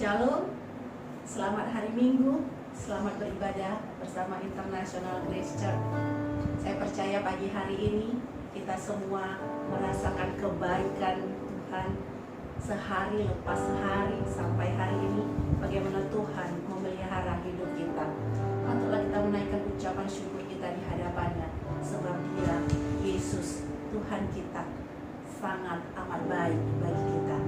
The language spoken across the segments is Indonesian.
Shalom, selamat hari Minggu, selamat beribadah bersama International Grace Church. Saya percaya pagi hari ini kita semua merasakan kebaikan Tuhan sehari lepas sehari sampai hari ini. Bagaimana Tuhan memelihara hidup kita. Patutlah kita menaikkan ucapan syukur kita di hadapannya, sebab Dia, Yesus, Tuhan kita, sangat amat baik bagi kita.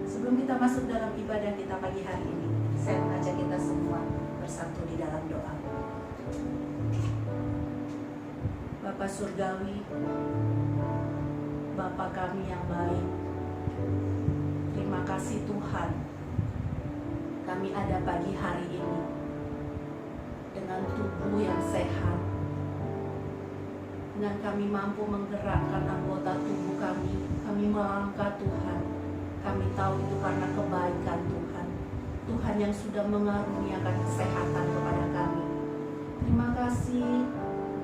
Sebelum kita masuk dalam ibadah kita pagi hari ini, saya mengajak kita semua bersatu di dalam doa. Bapa Surgawi, Bapa kami yang baik, terima kasih Tuhan, kami ada pagi hari ini dengan tubuh yang sehat, dengan kami mampu menggerakkan anggota tubuh kami melangkah Tuhan. Kami tahu itu karena kebaikan Tuhan. Tuhan yang sudah mengaruniakan kesehatan kepada kami. Terima kasih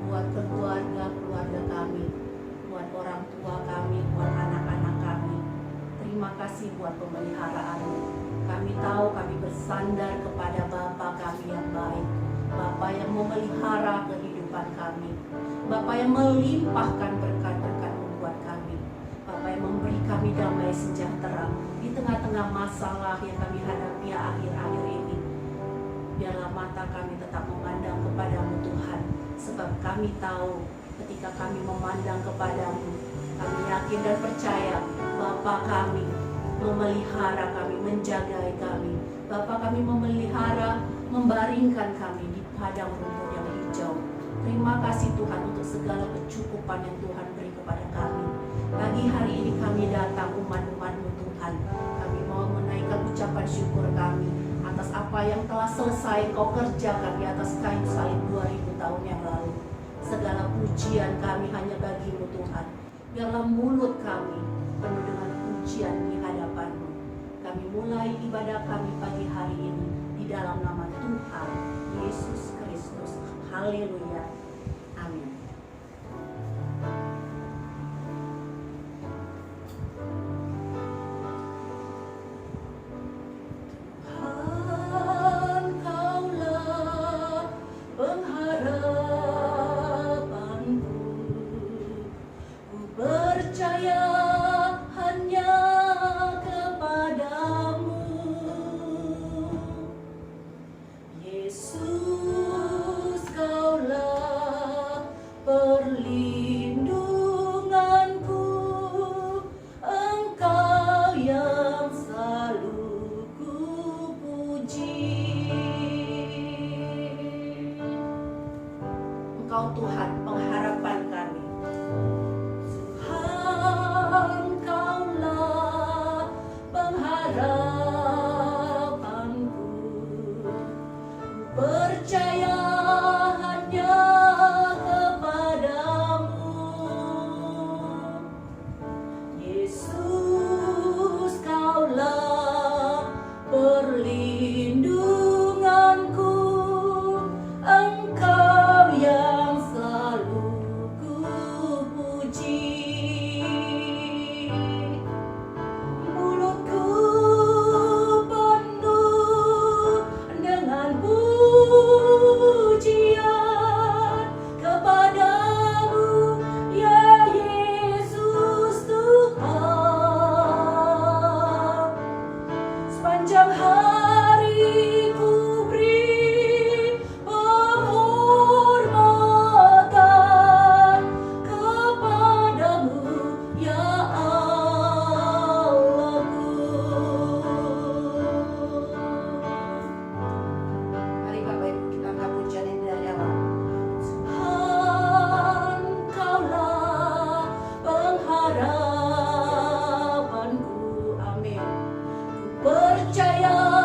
buat keluarga kami, buat orang tua kami, buat anak-anak kami. Terima kasih buat pemeliharaan. Kami tahu kami bersandar kepada Bapa kami yang baik, Bapa yang memelihara kehidupan kami, Bapa yang melimpahkan berkat-berkat membuat kami, Bapa yang memberi kami damai sejahtera di tengah-tengah masalah yang kami hadapi akhir-akhir ini. Biarlah mata kami tetap memandang kepadamu Tuhan, sebab kami tahu ketika kami memandang kepadamu, kami yakin dan percaya Bapa kami memelihara kami, menjagai kami. Bapa kami memelihara, membaringkan kami di padang rumput yang hijau. Terima kasih Tuhan untuk segala kecukupan yang Tuhan beri kepada kami. Pagi hari ini kami datang umat-umat-Mu Tuhan. Kami mau menaikkan ucapan syukur kami atas apa yang telah selesai Kau kerjakan di atas kayu salib 2000 tahun yang lalu. Segala pujian kami hanya bagi-Mu Tuhan. Biarlah mulut kami penuh dengan pujian di hadapan-Mu. Kami mulai ibadah kami pagi hari ini di dalam nama Tuhan Yesus Kristus. Haleluya. Amin. Engkau Tuhan pengharapan kami. Tuhan, Kaulah pengharapanku. Percaya hanya kepadamu. Yesus, Kaulah perlindunganku. Engkau yang selalu ku puji. Mulutku penuh dengan pujian kepadamu, ya Yesus Tuhan. Sepanjang hari ku beri penghormatan kepadamu, ya Allahku. Mari Bapak Ibu kita angkat pujian ini dari awal. Tuhan, Kaulah pengharapanku. Amin. Ku percaya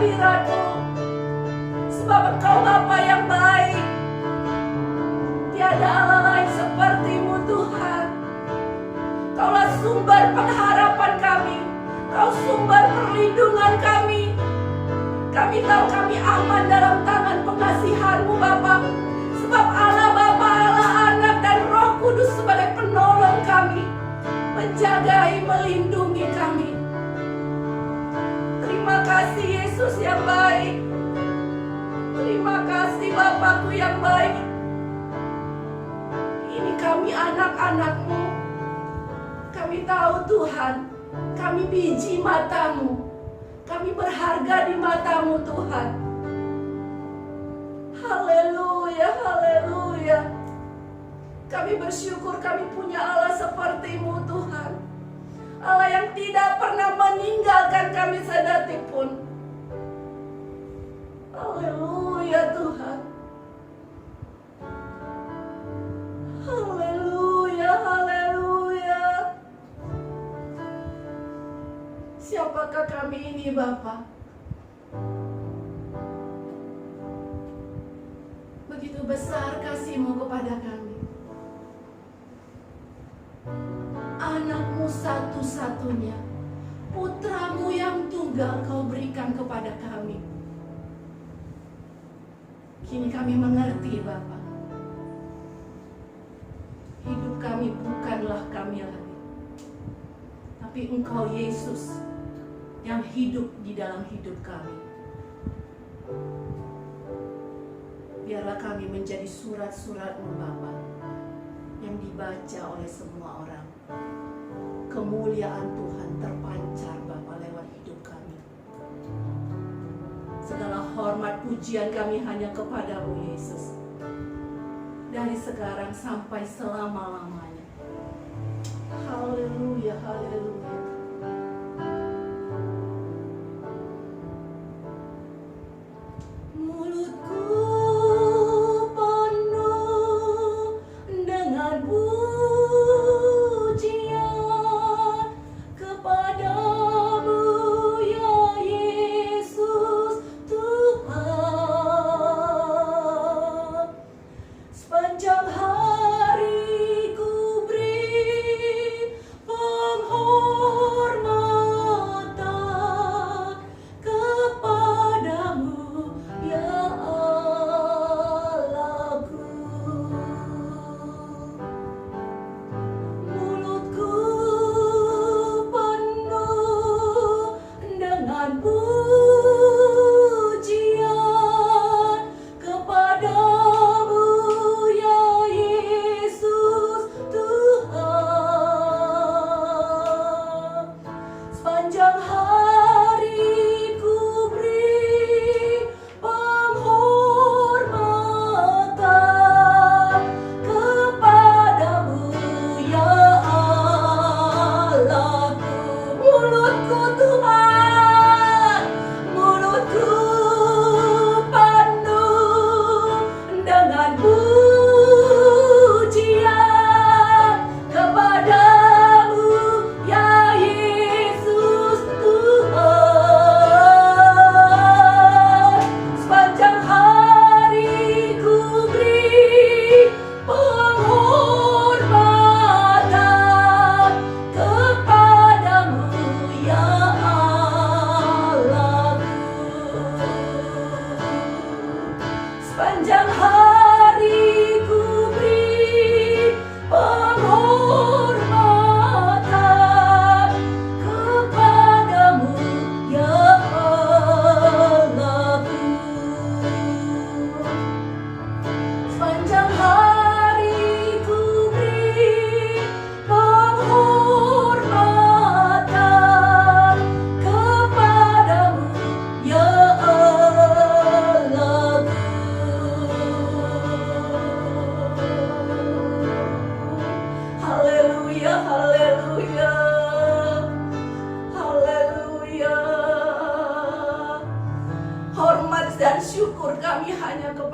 kehadiran-Mu. Sebab Engkau Bapa yang baik. Tiada Allah lain seperti-Mu Tuhan. Kaulah sumber pengharapan kami. Kau sumber perlindungan kami. Kami tahu kami aman dalam tangan pengasihan-Mu Bapa. Sebab Allah Bapa, Allah Anak dan Roh Kudus sebagai penolong kami, menjagai, melindungi kami. Terima kasih Yesus yang baik. Terima kasih Bapakku yang baik. Ini kami anak-anak-Mu. Kami tahu Tuhan, kami biji mata-Mu. Kami berharga di mata-Mu Tuhan. Haleluya, haleluya. Kami bersyukur kami punya Allah seperti-Mu Tuhan. Allah yang tidak pernah meninggalkan kami sedetik pun. Haleluya Tuhan. Haleluya, haleluya. Siapakah kami ini Bapa? Begitu besar kasih-Mu kepada kami. Anak-Mu satu-satunya, putra-Mu yang tunggal Kau berikan kepada kami. Kini kami mengerti Bapa. Hidup kami bukanlah kami lagi, tapi Engkau Yesus yang hidup di dalam hidup kami. Biarlah kami menjadi surat-surat-Mu Bapa, yang dibaca oleh semua orang. Kemuliaan Tuhan terpancar Bapa lewat hidup kami. Segala hormat pujian kami hanya kepada-Mu Yesus, dari sekarang sampai selama-lamanya. Haleluya, haleluya.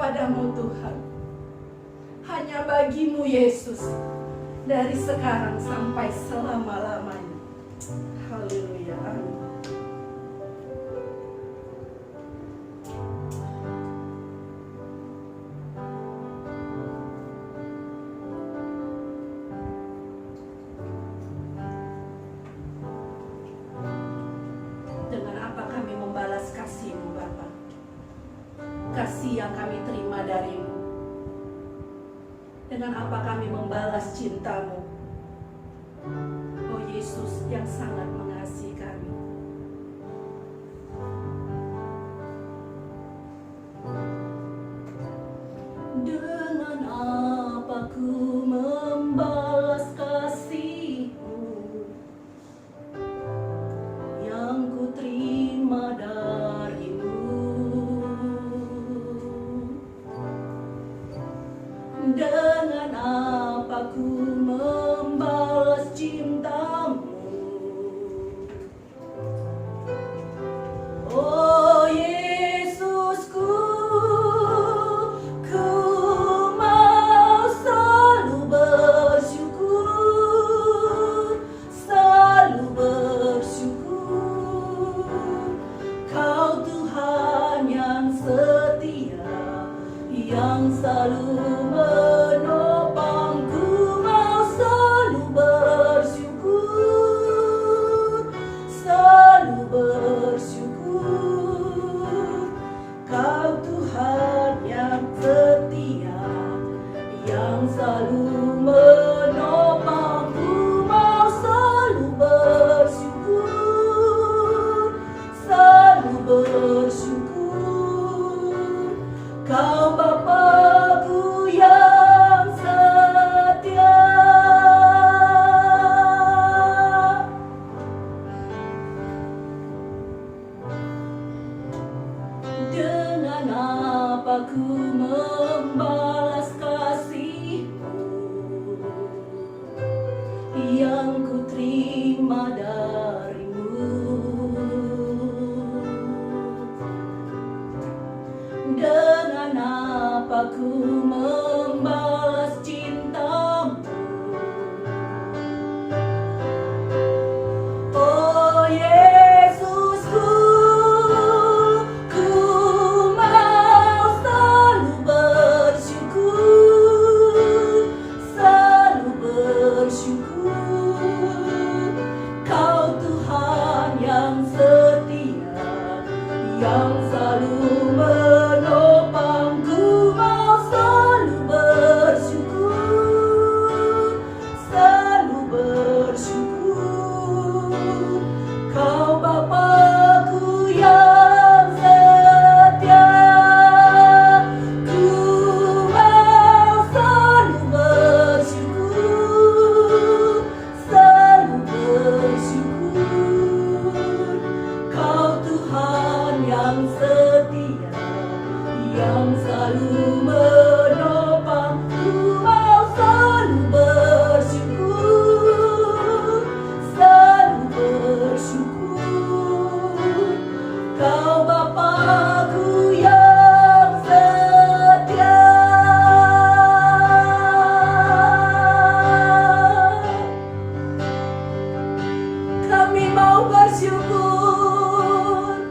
kepadamu Tuhan. Hanya bagimu Yesus, dari sekarang sampai selama-lamanya. Haleluya, amin. kasih yang kami terima darimu. Dengan apa kami membalas cintamu, oh Yesus yang sangat mengasihi kami. Dengan apa ku membalas kasih-Mu yang ku terima dari-Mu? Dengan apa ku membalas cinta-Mu? Oh Yesusku, ku mau selalu bersyukur, selalu bersyukur. Kau Tuhan yang setia, yang selalu menopangku, mau selalu bersyukur, selalu bersyukur. Kau Tuhan yang setia, yang selalu menopangku, mau selalu bersyukur, selalu bersyukur. Kau Bapa-Ku yang setia. Dengan apa ku membalas kasih-Mu yang ku terima dari-Mu? Dengan apa ku membalas cinta-Mu? Oh Yesusku, ku mau selalu bersyukur, selalu bersyukur. Kau Tuhan yang setia, yang selalu menopangku, mau selalu bersyukur, selalu bersyukur. Kau Bapa-Ku yang setia, ku mau selalu bersyukur, selalu bersyukur. Kau Tuhan yang setia, yang selalu menopangku, mau selalu bersyukur, selalu bersyukur. Kau Bapa-Ku yang setia. Kami mau bersyukur,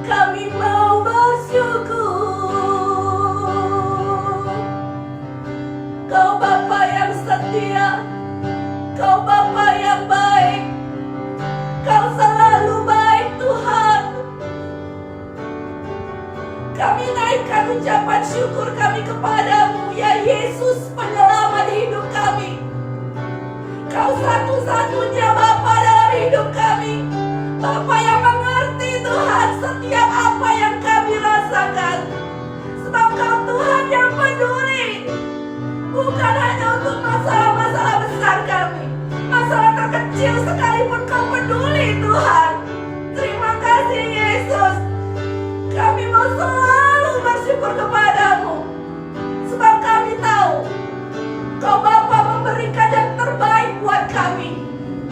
kami mau bersyukur. Kau Bapa yang setia, Kau Bapa yang baik, Kau selalu baik Tuhan. Kami naikkan ucapan syukur kami kepadamu, ya Yesus, penyelamat hidup kami. Kau satu-satunya Bapa dalam hidup kami, Bapa yang mengerti Tuhan setiap apa yang kami rasakan. Sebab Kau Tuhan yang peduli, bukan hanya untuk masalah-masalah besar kami, masalah terkecil sekalipun Kau peduli Tuhan. Terima kasih Yesus. Kami mau selalu bersyukur kepadamu, sebab kami tahu Kau Bapa memberikan yang terbaik buat kami.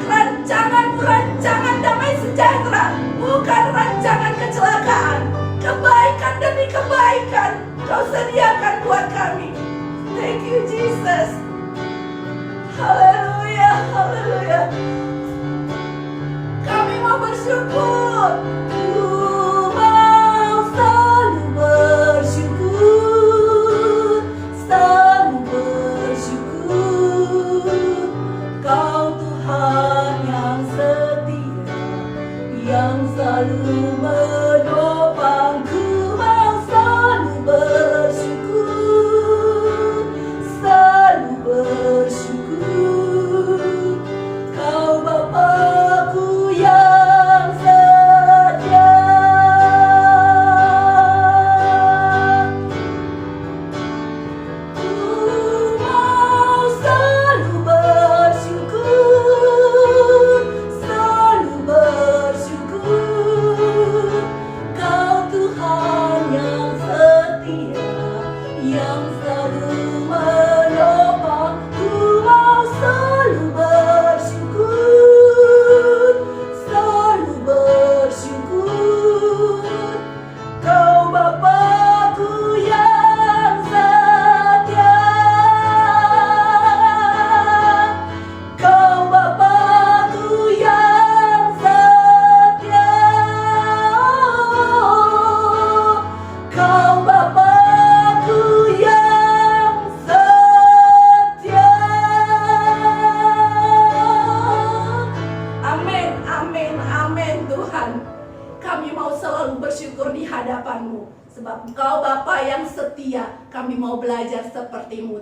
Rancangan-Mu rancangan damai sejahtera, bukan rancangan kecelakaan. Kebaikan demi kebaikan Kau sediakan buat kami. Thank you Jesus. Haleluya, haleluya. Kami mau bersyukur. Ku mau selalu bersyukur, selalu bersyukur. Kau Tuhan yang setia, yang selalu menopangku, mau selalu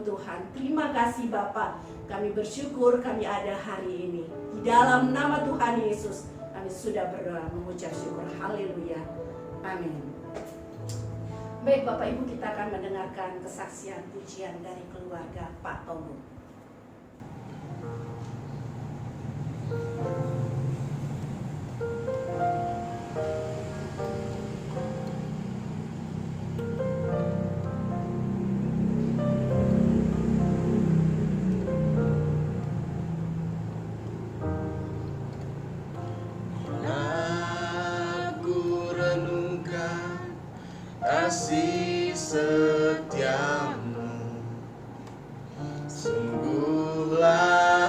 Tuhan. Terima kasih Bapa. Kami bersyukur kami ada hari ini. Di dalam nama Tuhan Yesus kami sudah berdoa mengucap syukur. Haleluya. Amin. Baik Bapak Ibu, kita akan mendengarkan kesaksian pujian dari keluarga Pak Tomo. Kasih setiamu, sungguhlah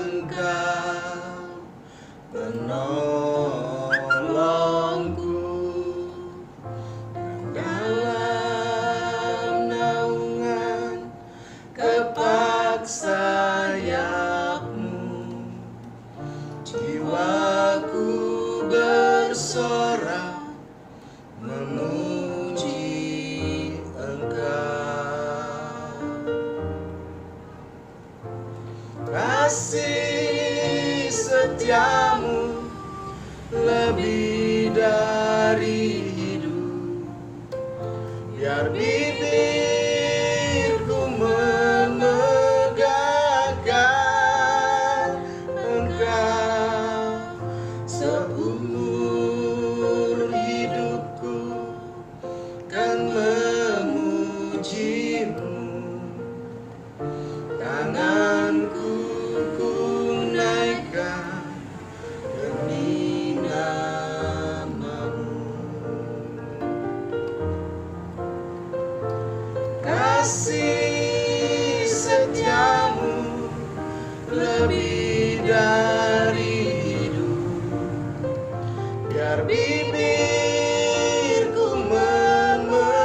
Engkau menolongku dalam naungan kepak sayapmu. Jiwaku bersorak memuji Engkau. Kasih setiamu lebih dari hidup, biar bibirku memegahkan Engkau seumur hidupku kan memujimu. Tanganku ku naikkan demi namamu. Kasih setiamu lebih dari hidup, biar bibirku memegahkan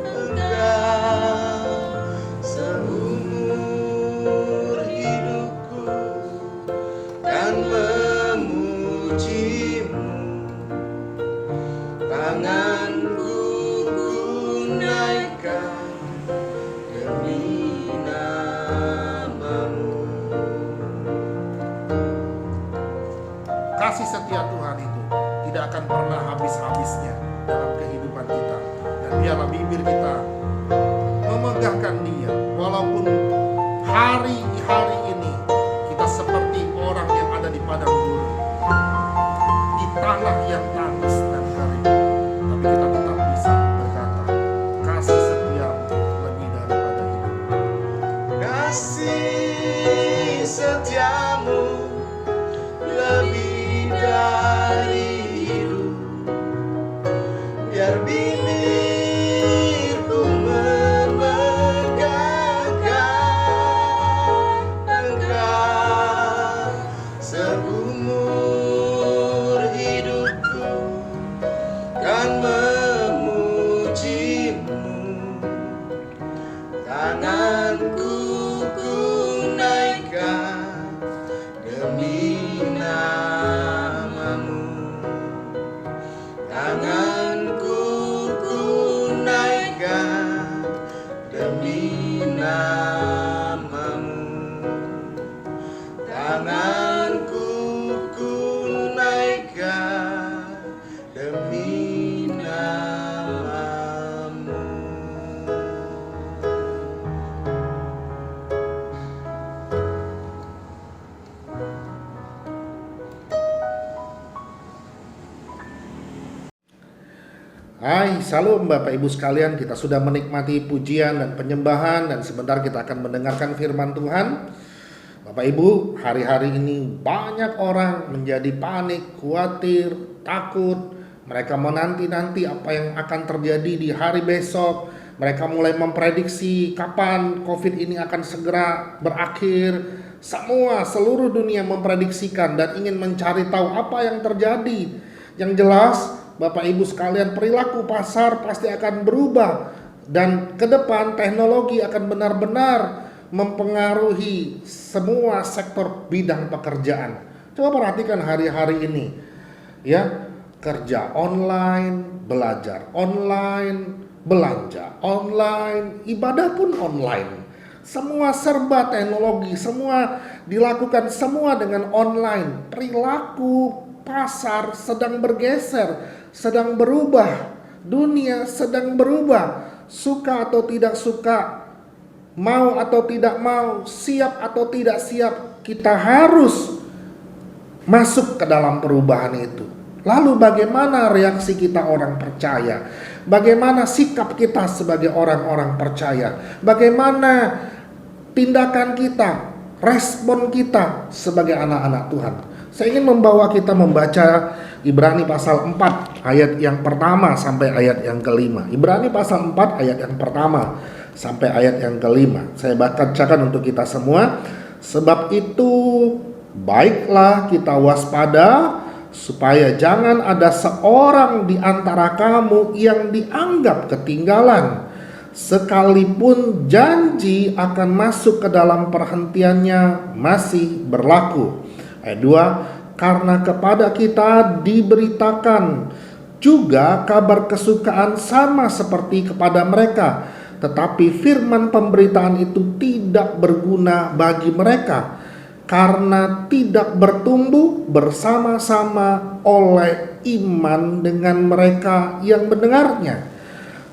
Engkau seumur hidupku kan memujimu. Tanganku ku naikkan demi namamu. Kasih setia Tuhan itu tidak akan pernah habis-habisnya dalam kehidupan kita. Dan biarlah bibir kita memegahkan Dia. Walaupun hari-hari ini kita seperti orang yang ada di padang gurun, di tanah yang tandus dan kering, tapi kita tetap bisa berkata, kasih setiamu lebih daripada hidup. Kasih setiamu lebih dari hidup, biar bibirku memegahkan Engkau seumur hidupku kan memujimu. Tanganku ku naikkan demi namamu. Tanganku ku naikkan demi namamu. Tanganku ku naikkan demi namamu. Hai, salam Bapak Ibu sekalian, kita sudah menikmati pujian dan penyembahan dan sebentar kita akan mendengarkan firman Tuhan. Bapak Ibu, hari-hari ini banyak orang menjadi panik, khawatir, takut. Mereka menanti-nanti apa yang akan terjadi di hari besok. Mereka mulai memprediksi kapan COVID ini akan segera berakhir. Seluruh dunia memprediksikan dan ingin mencari tahu apa yang terjadi. Yang jelas, Bapak Ibu sekalian, perilaku pasar pasti akan berubah dan ke depan teknologi akan benar-benar mempengaruhi semua sektor bidang pekerjaan. Coba perhatikan hari-hari ini, ya, kerja online, belajar online, belanja online, ibadah pun online. Semua serba teknologi, semua dilakukan semua dengan online. Perilaku pasar sedang bergeser, sedang berubah. Dunia sedang berubah. Suka atau tidak suka, mau atau tidak mau, siap atau tidak siap, kita harus masuk ke dalam perubahan itu. Lalu bagaimana reaksi kita orang percaya? Bagaimana sikap kita sebagai orang-orang percaya? Bagaimana tindakan kita, respon kita sebagai anak-anak Tuhan? Saya ingin membawa kita membaca Ibrani pasal 4 ayat yang pertama sampai ayat yang kelima. Ibrani pasal 4 ayat yang pertama sampai ayat yang kelima. Saya bacakan untuk kita semua. Sebab itu baiklah kita waspada, supaya jangan ada seorang di antara kamu yang dianggap ketinggalan, sekalipun janji akan masuk ke dalam perhentiannya masih berlaku. Ayat 2, karena kepada kita diberitakan juga kabar kesukaan sama seperti kepada mereka, tetapi firman pemberitaan itu tidak berguna bagi mereka, karena tidak bertumbuh bersama-sama oleh iman dengan mereka yang mendengarnya.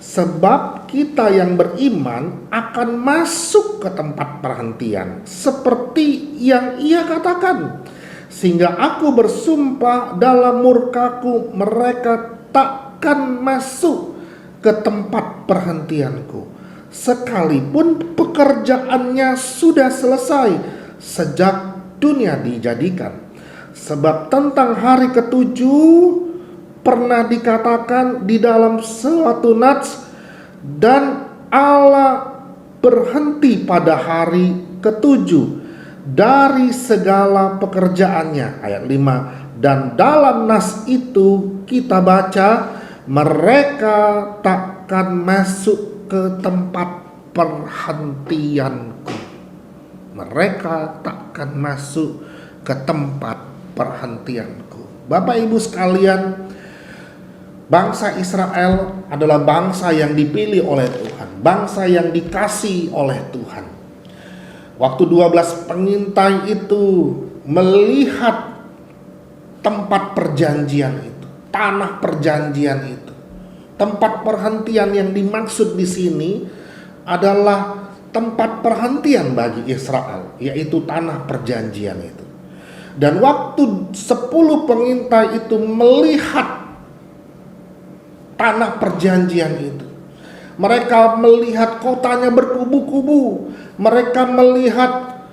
Sebab kita yang beriman akan masuk ke tempat perhentian, seperti yang ia katakan, sehingga aku bersumpah dalam murkaku, mereka takkan masuk ke tempat perhentianku, sekalipun pekerjaannya sudah selesai sejak dunia dijadikan. Sebab tentang hari ketujuh pernah dikatakan di dalam suatu nats, dan Allah berhenti pada hari ketujuh dari segala pekerjaannya. Ayat 5, dan dalam nas itu kita baca, mereka takkan masuk ke tempat perhentianku. Mereka takkan masuk ke tempat perhentianku. Bapak Ibu sekalian, bangsa Israel adalah bangsa yang dipilih oleh Tuhan, bangsa yang dikasihi oleh Tuhan. Waktu 12 pengintai itu melihat tempat perjanjian itu, tanah perjanjian itu, tempat perhentian yang dimaksud di sini adalah tempat perhentian bagi Israel, yaitu tanah perjanjian itu. Dan waktu 10 pengintai itu melihat tanah perjanjian itu, mereka melihat kotanya berkubu-kubu, mereka melihat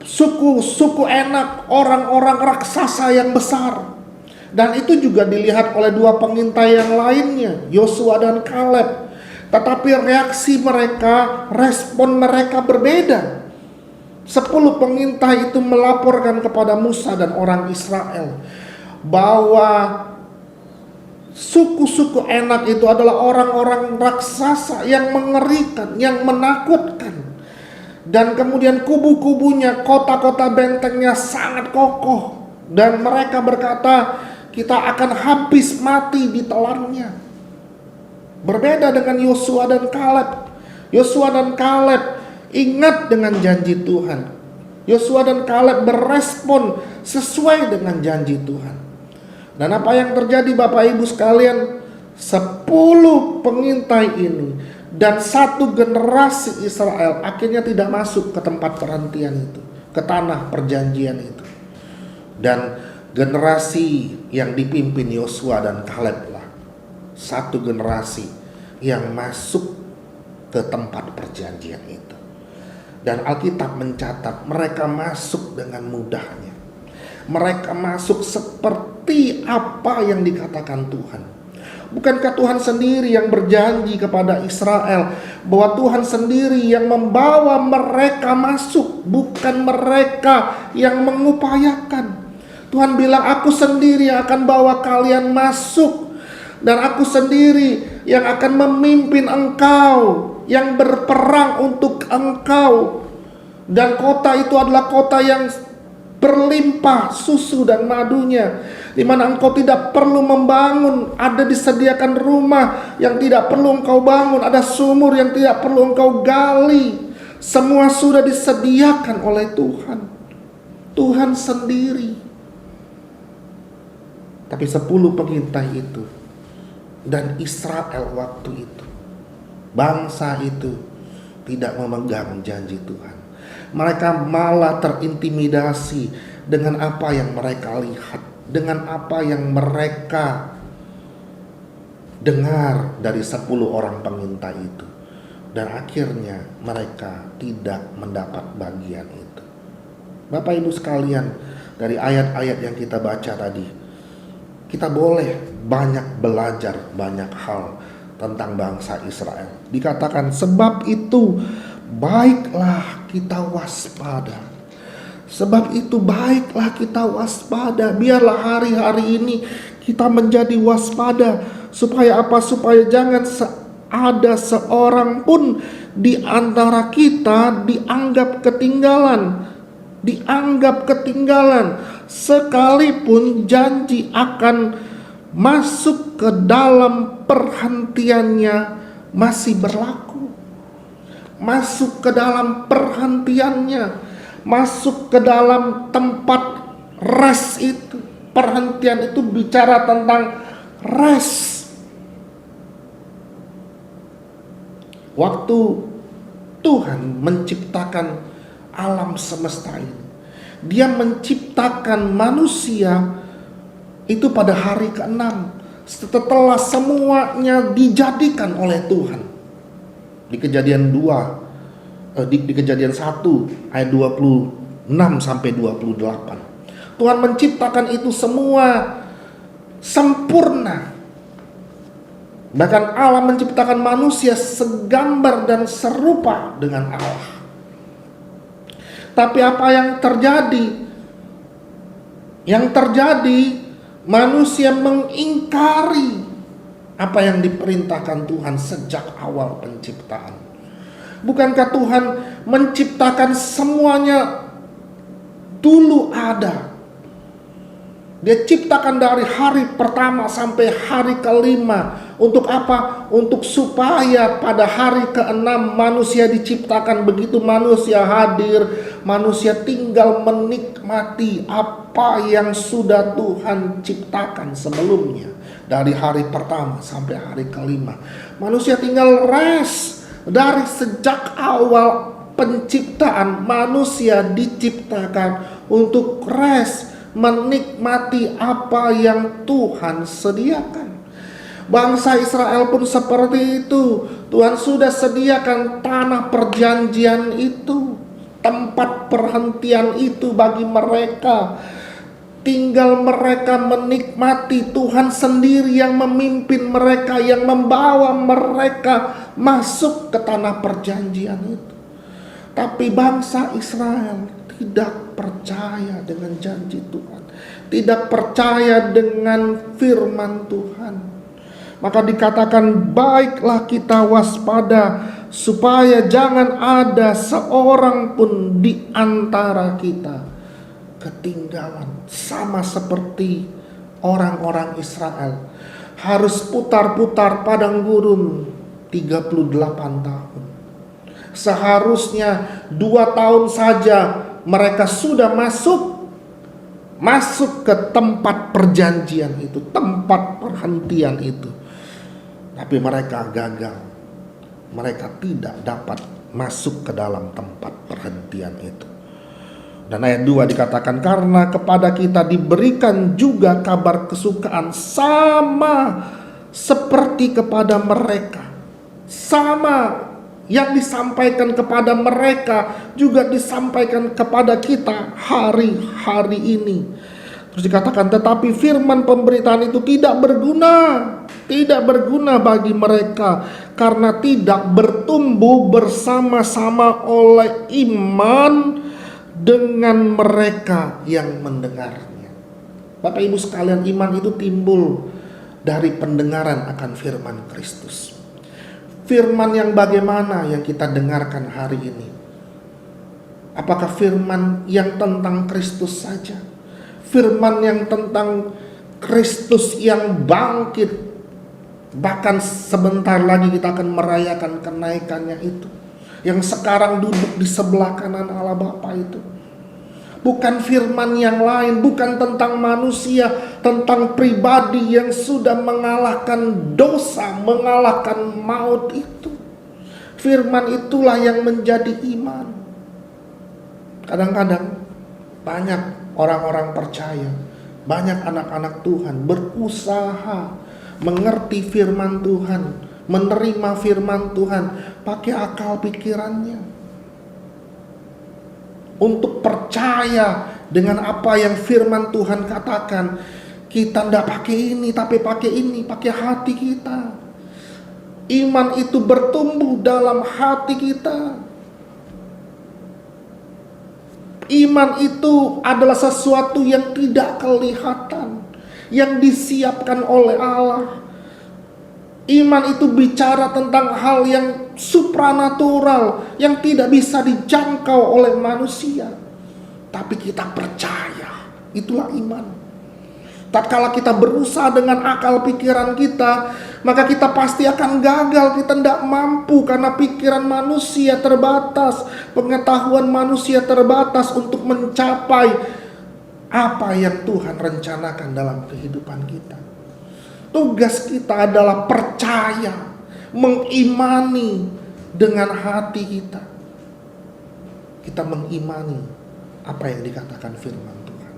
suku-suku Enak, orang-orang raksasa yang besar. Dan itu juga dilihat oleh 2 pengintai yang lainnya, Yosua dan Kaleb. Tetapi reaksi mereka, respon mereka berbeda. 10 pengintai itu melaporkan kepada Musa dan orang Israel bahwa suku-suku Enak itu adalah orang-orang raksasa yang mengerikan, yang menakutkan. Dan kemudian kubu-kubunya, kota-kota bentengnya sangat kokoh. Dan mereka berkata, kita akan habis mati di telannya. Berbeda dengan Yosua dan Kaleb. Yosua dan Kaleb ingat dengan janji Tuhan. Yosua dan Kaleb berespon sesuai dengan janji Tuhan. Dan apa yang terjadi Bapak Ibu sekalian? 10 pengintai ini dan 1 generasi Israel akhirnya tidak masuk ke tempat perhentian itu, ke tanah perjanjian itu. Dan generasi yang dipimpin Yosua dan Kaleb lah 1 generasi yang masuk ke tempat perjanjian itu. Dan Alkitab mencatat mereka masuk dengan mudahnya. Mereka masuk seperti apa yang dikatakan Tuhan. Bukankah Tuhan sendiri yang berjanji kepada Israel bahwa Tuhan sendiri yang membawa mereka masuk, bukan mereka yang mengupayakan. Tuhan bilang, aku sendiri yang akan bawa kalian masuk, dan aku sendiri yang akan memimpin engkau, yang berperang untuk engkau. Dan kota itu adalah kota yang berlimpah susu dan madunya, di mana engkau tidak perlu membangun, ada disediakan rumah yang tidak perlu engkau bangun, ada sumur yang tidak perlu engkau gali. Semua sudah disediakan oleh Tuhan, Tuhan sendiri. Tapi 10 pengintai itu dan Israel waktu itu, bangsa itu tidak memegang janji Tuhan. Mereka malah terintimidasi dengan apa yang mereka lihat, dengan apa yang mereka dengar dari 10 orang pengintai itu. Dan akhirnya mereka tidak mendapat bagian itu. Bapak Ibu sekalian, dari ayat-ayat yang kita baca tadi, kita boleh banyak belajar banyak hal tentang bangsa Israel. Dikatakan sebab itu baiklah kita waspada. Sebab itu baiklah kita waspada. Biarlah hari-hari ini kita menjadi waspada. Supaya apa? Supaya jangan ada seorang pun di antara kita dianggap ketinggalan. Dianggap ketinggalan. Sekalipun janji akan masuk ke dalam perhentiannya masih berlaku. Masuk ke dalam perhentiannya, masuk ke dalam tempat rest itu. Perhentian itu bicara tentang rest. Waktu Tuhan menciptakan alam semesta ini, Dia menciptakan manusia itu pada hari ke-6 setelah semuanya dijadikan oleh Tuhan. Di Kejadian 2, di Kejadian 1 ayat 26 sampai 28. Tuhan menciptakan itu semua sempurna. Bahkan Allah menciptakan manusia segambar dan serupa dengan Allah. Tapi apa yang terjadi? Yang terjadi, manusia mengingkari apa yang diperintahkan Tuhan sejak awal penciptaan. Bukankah Tuhan menciptakan semuanya dulu ada? Dia ciptakan dari hari pertama sampai hari ke-5. Untuk apa? Untuk supaya pada hari ke-6 manusia diciptakan. Begitu manusia hadir, manusia tinggal menikmati apa yang sudah Tuhan ciptakan sebelumnya. Dari hari pertama sampai hari ke-5. Manusia tinggal rest. Dari sejak awal penciptaan, manusia diciptakan untuk rest, menikmati apa yang Tuhan sediakan. Bangsa Israel pun seperti itu. Tuhan sudah sediakan tanah perjanjian itu, tempat perhentian itu bagi mereka. Tinggal mereka menikmati. Tuhan sendiri yang memimpin mereka, yang membawa mereka masuk ke tanah perjanjian itu. Tapi bangsa Israel tidak percaya dengan janji Tuhan, tidak percaya dengan firman Tuhan. Maka dikatakan baiklah kita waspada, supaya jangan ada seorang pun di antara kita ketinggalan. Sama seperti orang-orang Israel harus putar-putar padang gurun 38 tahun. Seharusnya 2 tahun saja mereka sudah masuk ke tempat perjanjian itu, tempat perhentian itu. Tapi mereka gagal. Mereka tidak dapat masuk ke dalam tempat perhentian itu. Dan ayat 2 dikatakan, karena kepada kita diberikan juga kabar kesukaan sama seperti kepada mereka. Sama yang disampaikan kepada mereka juga disampaikan kepada kita hari-hari ini. Terus dikatakan, tetapi firman pemberitaan itu tidak berguna bagi mereka, karena tidak bertumbuh bersama-sama oleh iman dengan mereka yang mendengarnya. Bapak Ibu sekalian, iman itu timbul dari pendengaran akan firman Kristus. Firman yang bagaimana yang kita dengarkan hari ini? Apakah firman yang tentang Kristus saja? Firman yang tentang Kristus yang bangkit, bahkan sebentar lagi kita akan merayakan kenaikannya itu, yang sekarang duduk di sebelah kanan Allah Bapa itu. Bukan firman yang lain, bukan tentang manusia, tentang pribadi yang sudah mengalahkan dosa, mengalahkan maut itu. Firman itulah yang menjadi iman. Kadang-kadang banyak orang-orang percaya, banyak anak-anak Tuhan berusaha mengerti firman Tuhan, menerima firman Tuhan pakai akal pikirannya, untuk percaya dengan apa yang firman Tuhan katakan. Kita tidak pakai ini, tapi pakai ini, pakai hati kita. Iman itu bertumbuh dalam hati kita. Iman itu adalah sesuatu yang tidak kelihatan, yang disiapkan oleh Allah. Iman itu bicara tentang hal yang supranatural, yang tidak bisa dijangkau oleh manusia. Tapi kita percaya, itulah iman. Tatkala kita berusaha dengan akal pikiran kita, maka kita pasti akan gagal. Kita tidak mampu karena pikiran manusia terbatas, pengetahuan manusia terbatas untuk mencapai apa yang Tuhan rencanakan dalam kehidupan kita. Tugas kita adalah percaya, mengimani dengan hati kita. Kita mengimani apa yang dikatakan firman Tuhan.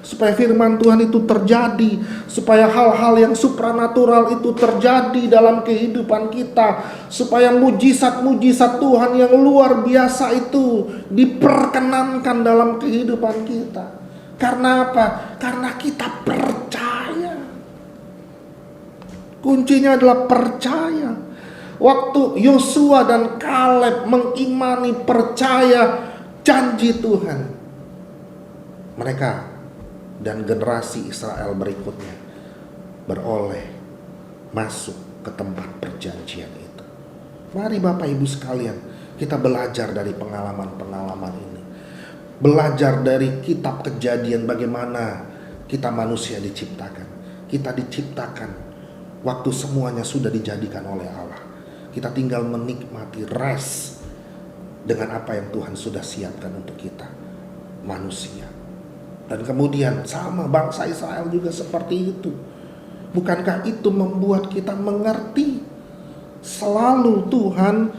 Supaya firman Tuhan itu terjadi, supaya hal-hal yang supranatural itu terjadi dalam kehidupan kita, supaya mujizat-mujizat Tuhan yang luar biasa itu diperkenankan dalam kehidupan kita. Karena apa? Karena kita percaya. Kuncinya adalah percaya. Waktu Yosua dan Kaleb mengimani, percaya janji Tuhan, mereka dan generasi Israel berikutnya beroleh masuk ke tempat perjanjian itu. Mari Bapak Ibu sekalian, kita belajar dari pengalaman-pengalaman ini. Belajar dari kitab Kejadian bagaimana kita manusia diciptakan. Kita diciptakan waktu semuanya sudah dijadikan oleh Allah. Kita tinggal menikmati rest dengan apa yang Tuhan sudah siapkan untuk kita, manusia. Dan kemudian sama bangsa Israel juga seperti itu. Bukankah itu membuat kita mengerti selalu Tuhan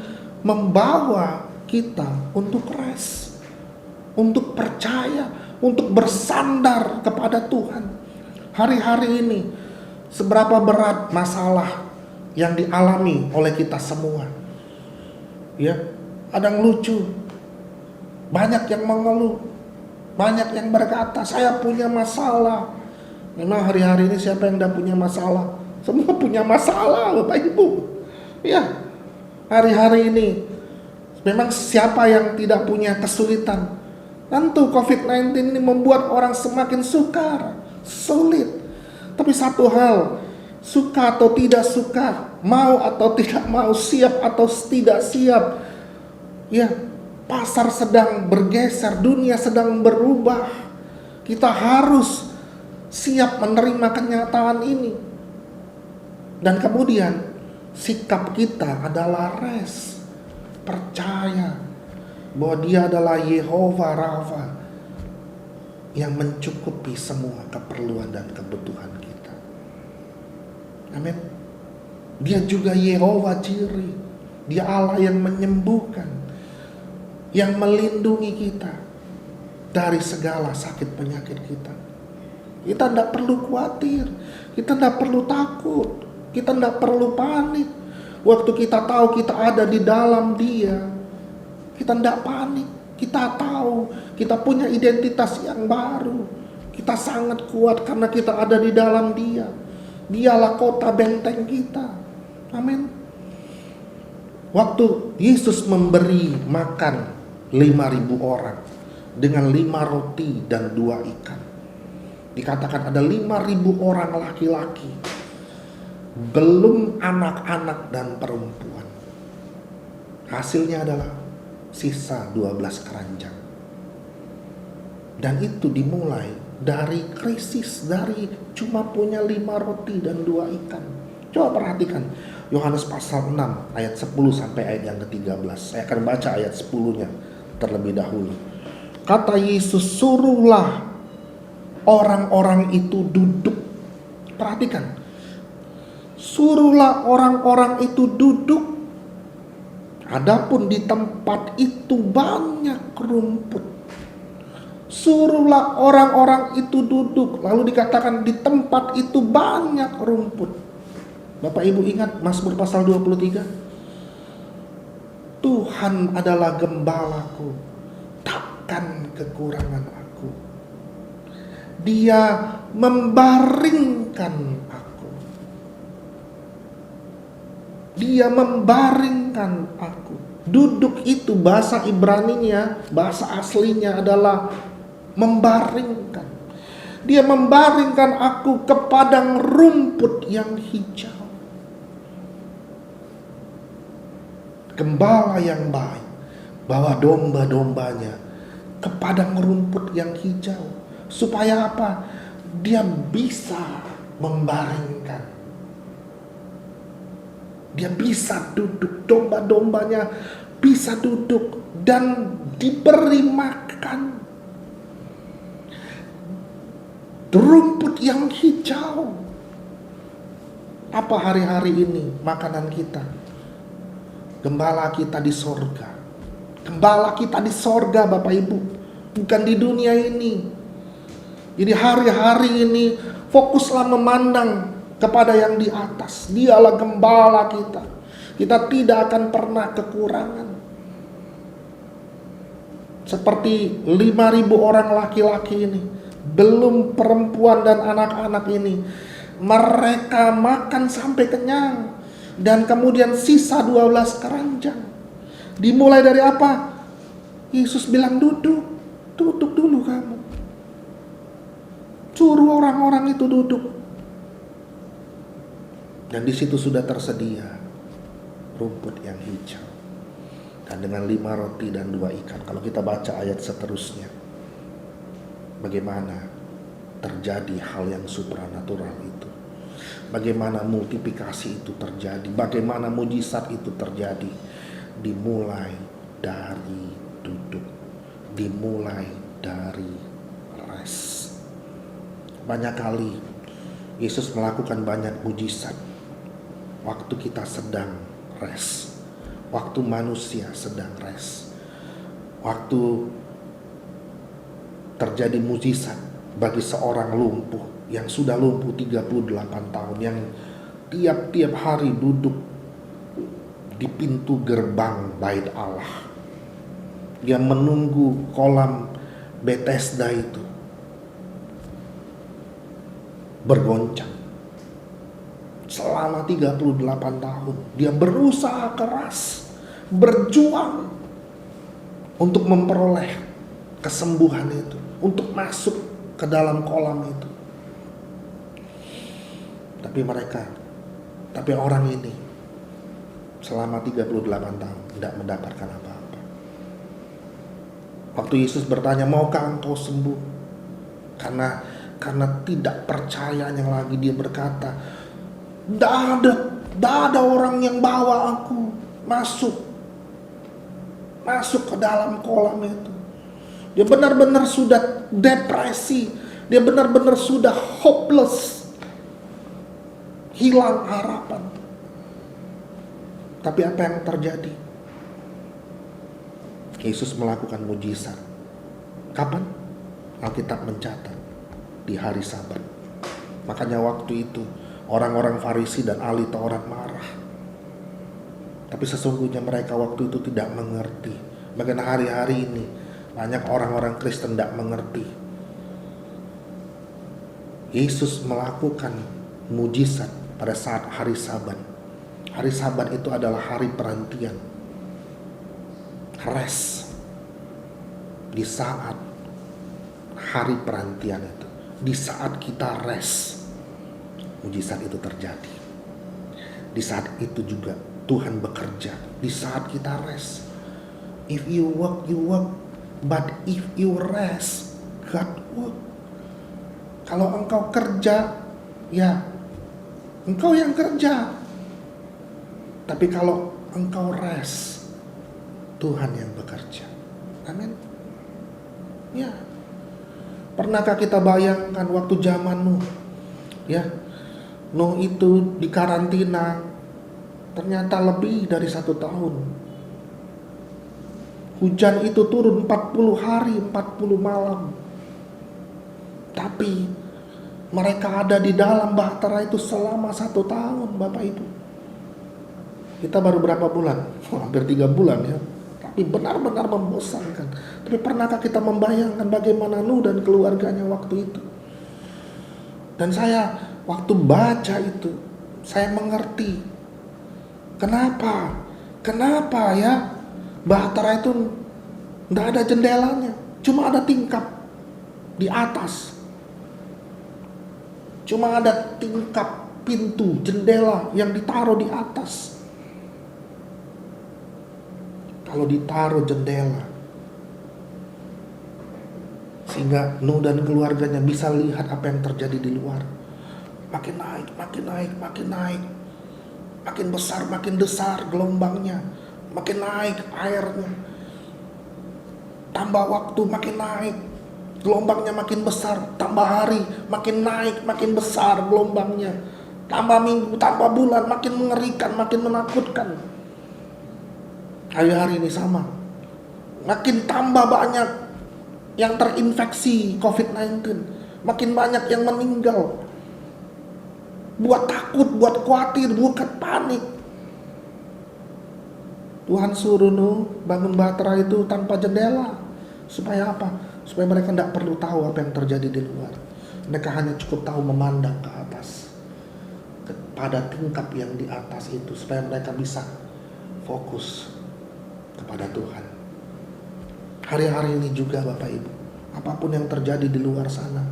membawa kita untuk rest, untuk percaya, untuk bersandar kepada Tuhan. Hari-hari ini seberapa berat masalah yang dialami oleh kita semua. Ya, ada yang lucu, banyak yang mengeluh, banyak yang berkata saya punya masalah. Memang hari-hari ini siapa yang tidak punya masalah? Semua punya masalah, Bapak Ibu. Ya, hari-hari ini memang siapa yang tidak punya kesulitan? Tentu COVID-19 ini membuat orang semakin sukar, sulit. Tapi satu hal, suka atau tidak suka, mau atau tidak mau, siap atau tidak siap, ya, pasar sedang bergeser, dunia sedang berubah. Kita harus siap menerima kenyataan ini. Dan kemudian sikap kita adalah rest, percaya bahwa Dia adalah Yehova Rafa yang mencukupi semua keperluan dan kebutuhan kita. Amin. Dia juga Yehova Jireh. Dia Allah yang menyembuhkan, yang melindungi kita dari segala sakit penyakit kita. Kita tidak perlu khawatir, kita tidak perlu takut, kita tidak perlu panik. Waktu kita tahu kita ada di dalam Dia, kita tidak panik. Kita tahu kita punya identitas yang baru. Kita sangat kuat karena kita ada di dalam Dia. Dialah kota benteng kita. Amin. Waktu Yesus memberi makan 5.000 orang dengan 5 roti dan 2 ikan, dikatakan ada 5.000 orang laki-laki, belum anak-anak dan perempuan. Hasilnya adalah sisa 12 keranjang. Dan itu dimulai dari krisis, dari cuma punya 5 roti dan 2 ikan. Coba perhatikan Yohanes pasal 6 ayat 10 sampai ayat yang ke-13. Saya akan baca ayat 10-nya terlebih dahulu. Kata Yesus, suruhlah orang-orang itu duduk. Perhatikan. Suruhlah orang-orang itu duduk. Adapun di tempat itu banyak rumput. Suruhlah orang-orang itu duduk. Lalu dikatakan di tempat itu banyak rumput. Bapak Ibu ingat Mazmur pasal 23? Tuhan adalah gembalaku, takkan kekurangan aku. Dia membaringkan aku. Dia membaringkan aku. Duduk itu bahasa Ibraninya, bahasa aslinya adalah membaringkan. Dia membaringkan aku ke padang rumput yang hijau. Gembala yang baik bawa domba-dombanya ke padang rumput yang hijau. Supaya apa? Dia bisa membaringkan. Dia bisa duduk, domba-dombanya bisa duduk dan diberi makan rumput yang hijau. Apa hari-hari ini makanan kita? Gembala kita di sorga. Gembala kita di sorga, Bapak Ibu, bukan di dunia ini. Jadi hari-hari ini fokuslah memandang kepada yang di atas. Dialah gembala kita. Kita tidak akan pernah kekurangan. Seperti 5.000 orang laki-laki ini, belum perempuan dan anak-anak ini, mereka makan sampai kenyang. Dan kemudian sisa 12 keranjang. Dimulai dari apa? Yesus bilang duduk dulu kamu. Suruh orang-orang itu duduk. Dan di situ sudah tersedia rumput yang hijau. Dan dengan 5 roti dan 2 ikan. Kalau kita baca ayat seterusnya, bagaimana terjadi hal yang supranatural itu. Bagaimana multiplikasi itu terjadi. Bagaimana mujizat itu terjadi. Dimulai dari duduk. Dimulai dari rest. Banyak kali Yesus melakukan banyak mujizat waktu kita sedang rest. Waktu manusia sedang rest. Waktu terjadi mujizat bagi seorang lumpuh yang sudah lumpuh 38 tahun, yang tiap-tiap hari duduk di pintu gerbang bait Allah. Dia menunggu kolam Bethesda itu bergoncang. Selama 38 tahun dia berusaha keras, berjuang untuk memperoleh kesembuhan itu, untuk masuk ke dalam kolam itu. Tapi orang ini selama 38 tahun tidak mendapatkan apa-apa. Waktu Yesus bertanya, maukah engkau sembuh? Karena tidak percayanya lagi, dia berkata, tidak ada orang yang bawa aku masuk ke dalam kolam itu. Dia benar-benar sudah depresi, dia benar-benar sudah hopeless, hilang harapan. Tapi apa yang terjadi? Yesus melakukan mujizat. Kapan? Alkitab mencatat di hari Sabat. Makanya waktu itu orang-orang Farisi dan ahli Taurat marah. Tapi sesungguhnya mereka waktu itu tidak mengerti. Bagaimana hari-hari ini banyak orang-orang Kristen tidak mengerti. Yesus melakukan mujizat pada saat hari Sabat. Hari Sabat itu adalah hari perhentian. Rest. Di saat hari perhentian itu, di saat kita rest, mujizat itu terjadi. Di saat itu juga Tuhan bekerja. Di saat kita rest. If you work, you work. But if you rest, God work. Kalau engkau kerja, ya engkau yang kerja. Tapi kalau engkau rest, Tuhan yang bekerja. Amin. Ya. Pernahkah kita bayangkan waktu zaman Nuh? Ya. Nuh itu di karantina ternyata lebih dari 1 tahun. Hujan itu turun 40 hari, 40 malam. Tapi mereka ada di dalam bahtera itu selama 1 tahun, Bapak Ibu. Kita baru berapa bulan? Hampir 3 bulan ya. Tapi benar-benar membosankan. Tapi pernahkah kita membayangkan bagaimana Nuh dan keluarganya waktu itu? Dan saya waktu baca itu, saya mengerti. Kenapa ya bahtera itu tidak ada jendelanya, cuma ada tingkap di atas. Cuma ada tingkap pintu jendela yang ditaruh di atas. Kalau ditaruh jendela, sehingga Nuh dan keluarganya bisa lihat apa yang terjadi di luar. Makin naik, makin naik, makin naik. Makin besar gelombangnya. Makin naik airnya. Tambah waktu makin naik. Gelombangnya makin besar. Tambah hari makin naik, makin besar gelombangnya. Tambah minggu, tambah bulan, makin mengerikan, makin menakutkan. Hari-hari ini sama. Makin tambah banyak yang terinfeksi COVID-19. Makin banyak yang meninggal. Buat takut, buat khawatir, buat panik. Tuhan suruh Nuh bangun bahtera itu tanpa jendela. Supaya apa? Supaya mereka tidak perlu tahu apa yang terjadi di luar. Mereka hanya cukup tahu memandang ke atas. Kepada tingkap yang di atas itu. Supaya mereka bisa fokus kepada Tuhan. Hari-hari ini juga Bapak Ibu, apapun yang terjadi di luar sana,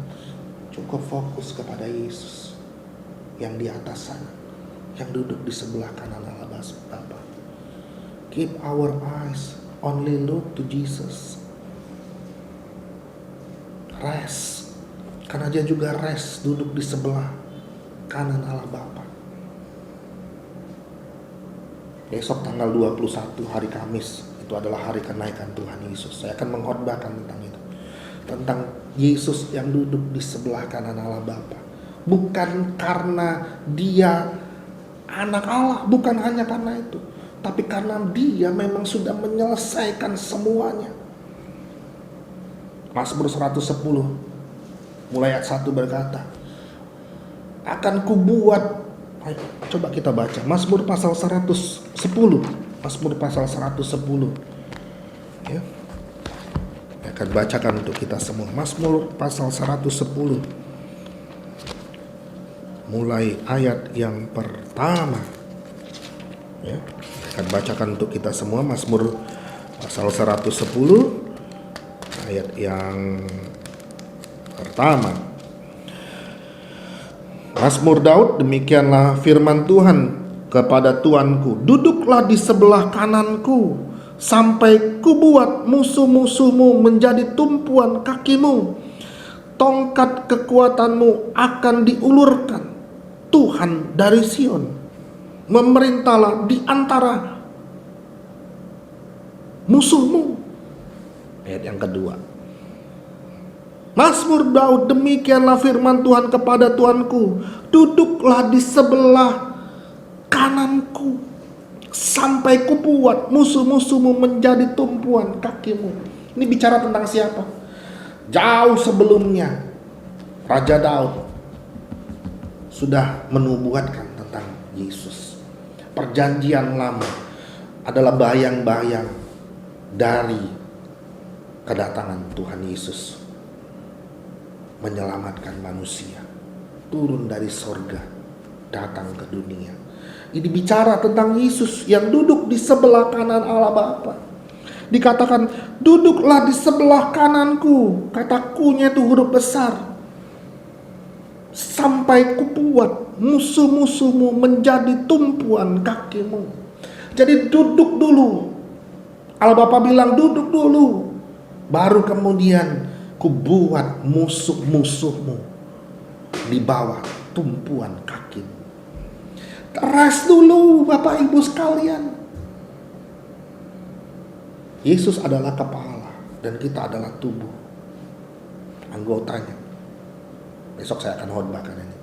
cukup fokus kepada Yesus yang di atas sana, yang duduk di sebelah kanan Allah Bapa. Keep our eyes only look to Jesus. Rest, karena dia juga rest duduk di sebelah kanan Allah Bapa. Besok tanggal 21 hari Kamis itu adalah hari kenaikan Tuhan Yesus. Saya akan mengkhotbahkan tentang itu. Tentang Yesus yang duduk di sebelah kanan Allah Bapa. Bukan karena dia anak Allah, bukan hanya karena itu. Tapi karena dia memang sudah menyelesaikan semuanya. Mazmur 110 mulai ayat 1 berkata, akan kubuat. Ayo, coba kita baca Mazmur pasal 110. Mazmur pasal 110. Ya. Saya akan bacakan untuk kita semua. Mazmur pasal 110. Mulai ayat yang pertama. Ya. Saya akan bacakan untuk kita semua Mazmur pasal 110 ayat yang pertama. Mazmur Daud, demikianlah firman Tuhan kepada Tuanku, duduklah di sebelah kananku sampai kubuat musuh-musuhmu menjadi tumpuan kakimu. Tongkat kekuatanmu akan diulurkan. Tuhan dari Sion, memerintahlah di antara musuhmu. Ayat yang kedua. Mazmur Daud, demikianlah firman Tuhan kepada Tuanku, duduklah di sebelah kananku sampai kubuat musuh-musuhmu menjadi tumpuan kakimu. Ini bicara tentang siapa? Jauh sebelumnya Raja Daud sudah menubuatkan tentang Yesus. Perjanjian lama adalah bayang-bayang dari kedatangan Tuhan Yesus menyelamatkan manusia, turun dari sorga, datang ke dunia. Ini bicara tentang Yesus yang duduk di sebelah kanan Allah Bapa. Dikatakan, duduklah di sebelah kananku. Kata kunya itu huruf besar. Sampai kubuat musuh-musuhmu menjadi tumpuan kakimu. Jadi duduk dulu. Allah Bapa bilang duduk dulu. Baru kemudian kubuat musuh-musuhmu di bawah tumpuan kakimu. Rest dulu Bapak Ibu sekalian. Yesus adalah kepala dan kita adalah tubuh, anggotanya. Besok saya akan khotbahkan ini.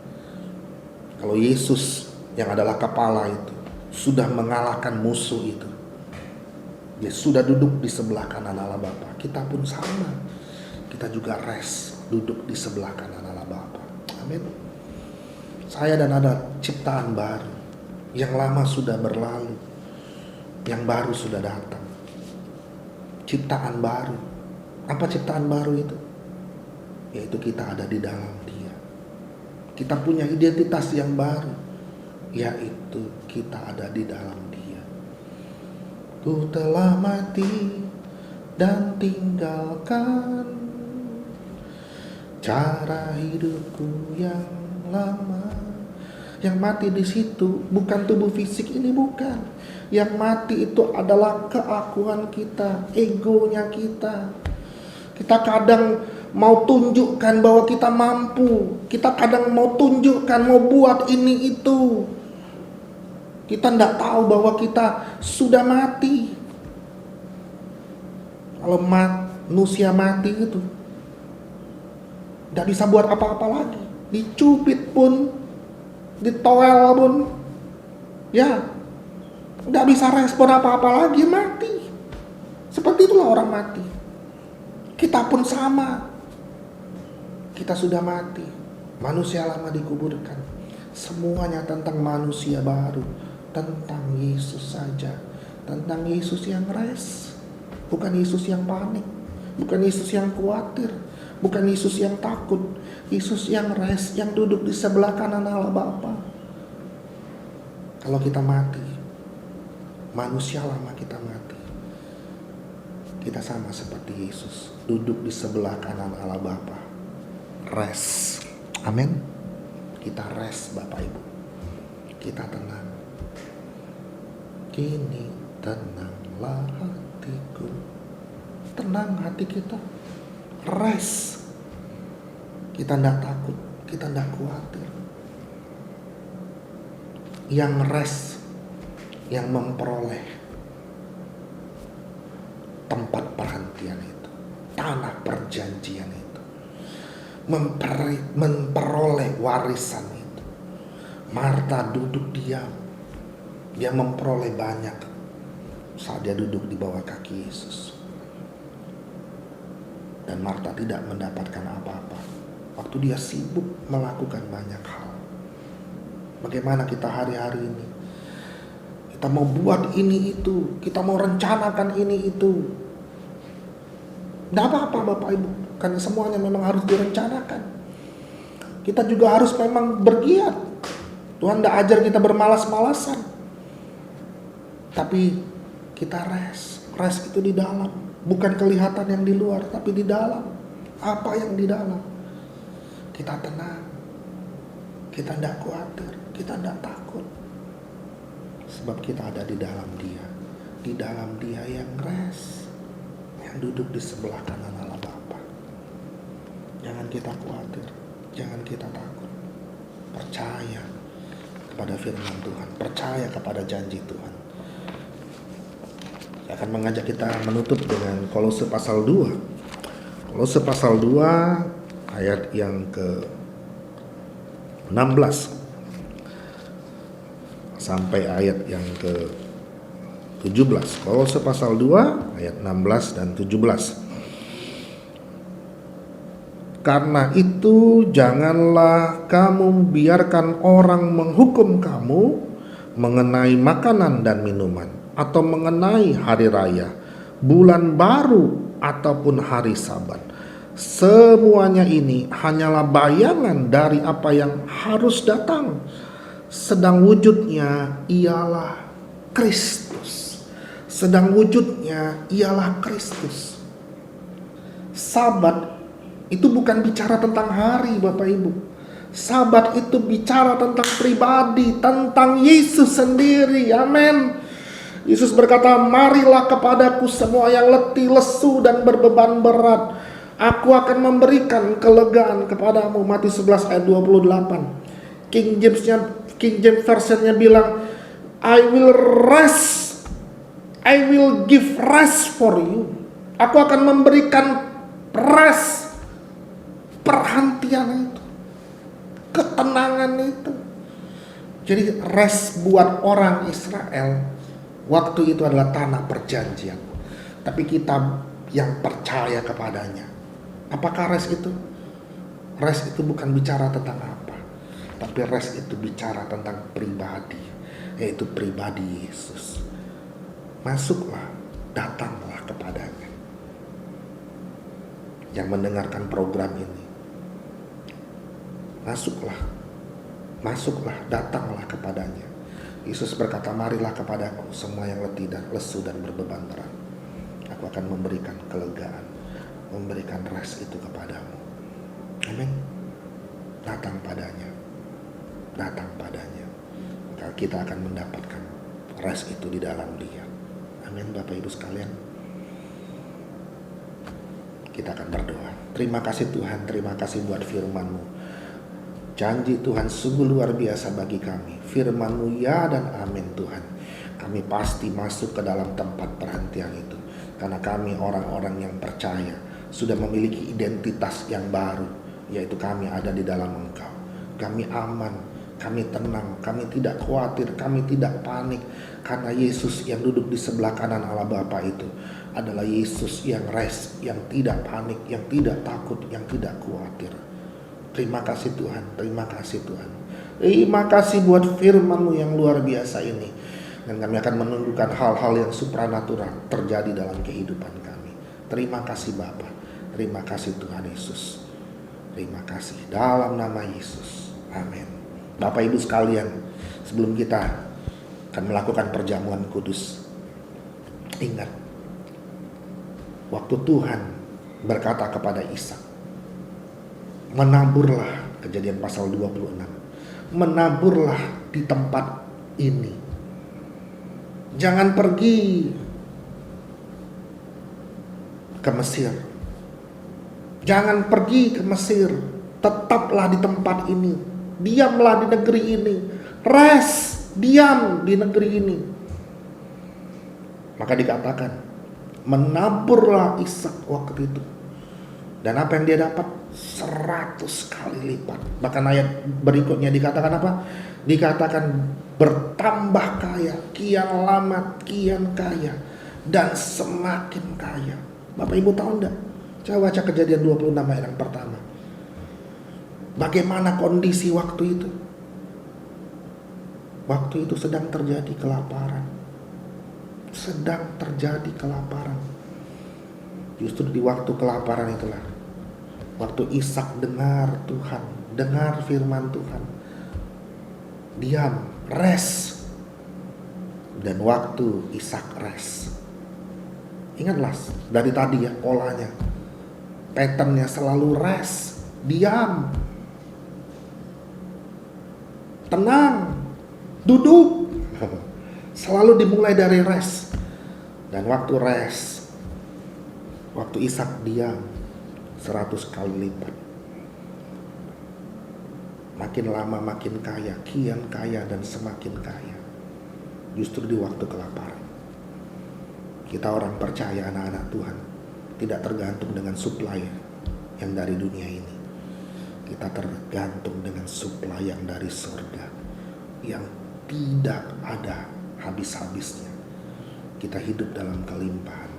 Kalau Yesus yang adalah kepala itu sudah mengalahkan musuh itu, Dia sudah duduk di sebelah kanan Allah Bapa. Kita pun sama. Kita juga rest, duduk di sebelah kanan Allah Bapa. Amin. Saya dan Anda ciptaan baru. Yang lama sudah berlalu, yang baru sudah datang. Ciptaan baru. Apa ciptaan baru itu? Yaitu kita ada di dalam Dia. Kita punya identitas yang baru, yaitu kita ada di dalam Dia. Ku telah mati dan tinggalkan cara hidupku yang lama. Yang mati di situ bukan tubuh fisik ini, bukan. Yang mati itu adalah keakuan kita, egonya kita. Kita kadang mau tunjukkan bahwa kita mampu. Kita kadang mau tunjukkan, mau buat ini itu. Kita tidak tahu bahwa kita sudah mati. Kalau manusia mati itu tidak bisa buat apa-apa lagi. Dicubit pun, ditoel pun, ya tidak bisa respon apa-apa lagi, mati. Seperti itulah orang mati. Kita pun sama. Kita sudah mati. Manusia lama dikuburkan. Semuanya tentang manusia baru. Tentang Yesus saja. Tentang Yesus yang rest. Bukan Yesus yang panik. Bukan Yesus yang khawatir. Bukan Yesus yang takut. Yesus yang rest, yang duduk di sebelah kanan Allah Bapa. Kalau kita mati, manusia lama kita mati, kita sama seperti Yesus, duduk di sebelah kanan Allah Bapa. Rest. Amin. Kita rest Bapak Ibu. Kita tenang. Kini tenanglah hatiku. Tenang hati kita. Rest. Kita tidak takut, kita tidak khawatir. Yang rest, yang memperoleh tempat perhentian itu, tanah perjanjian itu, memperoleh warisan itu. Marta duduk diam, dia memperoleh banyak saat dia duduk di bawah kaki Yesus. Dan Marta tidak mendapatkan apa-apa waktu dia sibuk melakukan banyak hal. Bagaimana kita hari-hari ini? Kita mau buat ini itu, kita mau rencanakan ini itu. Tidak apa-apa Bapak Ibu, karena semuanya memang harus direncanakan. Kita juga harus memang bergiat. Tuhan tidak ajar kita bermalas-malasan. Tapi kita rest. Rest itu di dalam. Bukan kelihatan yang di luar, tapi di dalam. Apa yang di dalam? Kita tenang. Kita tidak khawatir. Kita tidak takut. Sebab kita ada di dalam Dia. Di dalam Dia yang rest. Yang duduk di sebelah kanan Allah Bapa. Jangan kita khawatir. Jangan kita takut. Percaya kepada firman Tuhan. Percaya kepada janji Tuhan. Saya akan mengajak kita menutup dengan Kolose pasal 2. Kolose pasal 2 ayat yang ke-16 sampai ayat yang ke-17. Kolose pasal 2 ayat 16 dan 17. Karena itu janganlah kamu biarkan orang menghukum kamu mengenai makanan dan minuman, atau mengenai hari raya, bulan baru, ataupun hari Sabat. Semuanya ini hanyalah bayangan dari apa yang harus datang, sedang wujudnya ialah Kristus. Sedang wujudnya ialah Kristus. Sabat itu bukan bicara tentang hari Bapak Ibu. Sabat itu bicara tentang pribadi, tentang Yesus sendiri. Amin. Yesus berkata, marilah kepadaku semua yang letih, lesu, dan berbeban berat. Aku akan memberikan kelegaan kepadamu. Matius 11 ayat 28. King James versionnya bilang, I will give rest for you. Aku akan memberikan rest, perhentian itu, ketenangan itu. Jadi rest buat orang Israel waktu itu adalah tanah perjanjian. Tapi kita yang percaya kepadanya, apakah rest itu? Rest itu bukan bicara tentang apa, tapi rest itu bicara tentang pribadi, yaitu pribadi Yesus. Masuklah, datanglah kepadanya. Yang mendengarkan program ini, masuklah, datanglah kepadanya. Yesus berkata, marilah kepadaku semua yang letih dan lesu dan berbeban berat. Aku akan memberikan kelegaan, memberikan rest itu kepadamu. Amin. Datang padanya. Maka kita akan mendapatkan rest itu di dalam Dia. Amin, Bapak Ibu sekalian. Kita akan berdoa. Terima kasih Tuhan, terima kasih buat firman-Mu. Janji Tuhan sungguh luar biasa bagi kami. Firman-Mu ya dan amin Tuhan. Kami pasti masuk ke dalam tempat perhentian itu. Karena kami orang-orang yang percaya sudah memiliki identitas yang baru, yaitu kami ada di dalam Engkau. Kami aman, kami tenang, kami tidak khawatir, kami tidak panik. Karena Yesus yang duduk di sebelah kanan Allah Bapa itu adalah Yesus yang rest, yang tidak panik, yang tidak takut, yang tidak khawatir. Terima kasih Tuhan, terima kasih Tuhan. Terima kasih buat firman-Mu yang luar biasa ini. Dan kami akan menunjukkan hal-hal yang supranatural terjadi dalam kehidupan kami. Terima kasih Bapa. Terima kasih Tuhan Yesus. Terima kasih dalam nama Yesus. Amin. Bapak Ibu sekalian, sebelum kita akan melakukan perjamuan kudus, ingat waktu Tuhan berkata kepada Ishak, menaburlah, Kejadian pasal 26, menaburlah di tempat ini. Jangan pergi ke Mesir. Jangan pergi ke Mesir. Tetaplah di tempat ini. Diamlah di negeri ini. Rest, diam di negeri ini. Maka dikatakan, menaburlah Ishak waktu itu. Dan apa yang dia dapat? 100 kali lipat. Bahkan ayat berikutnya dikatakan apa? Dikatakan bertambah kaya, kian lama kian kaya, dan semakin kaya. Bapak Ibu tahu enggak? Coba baca Kejadian 26 ayat yang pertama. Bagaimana kondisi waktu itu? Waktu itu sedang terjadi kelaparan. Justru di waktu kelaparan itulah, waktu Ishak dengar Tuhan, dengar firman Tuhan, diam, rest. Dan waktu Ishak rest, ingatlah dari tadi ya polanya, patternnya selalu rest, diam, tenang, duduk. Selalu dimulai dari rest. Dan waktu rest, waktu Ishak diam, 100 kali lipat. Makin lama makin kaya, kian kaya dan semakin kaya. Justru di waktu kelaparan. Kita orang percaya, anak-anak Tuhan, tidak tergantung dengan supply yang dari dunia ini. Kita tergantung dengan supply yang dari surga, yang tidak ada habis-habisnya. Kita hidup dalam kelimpahan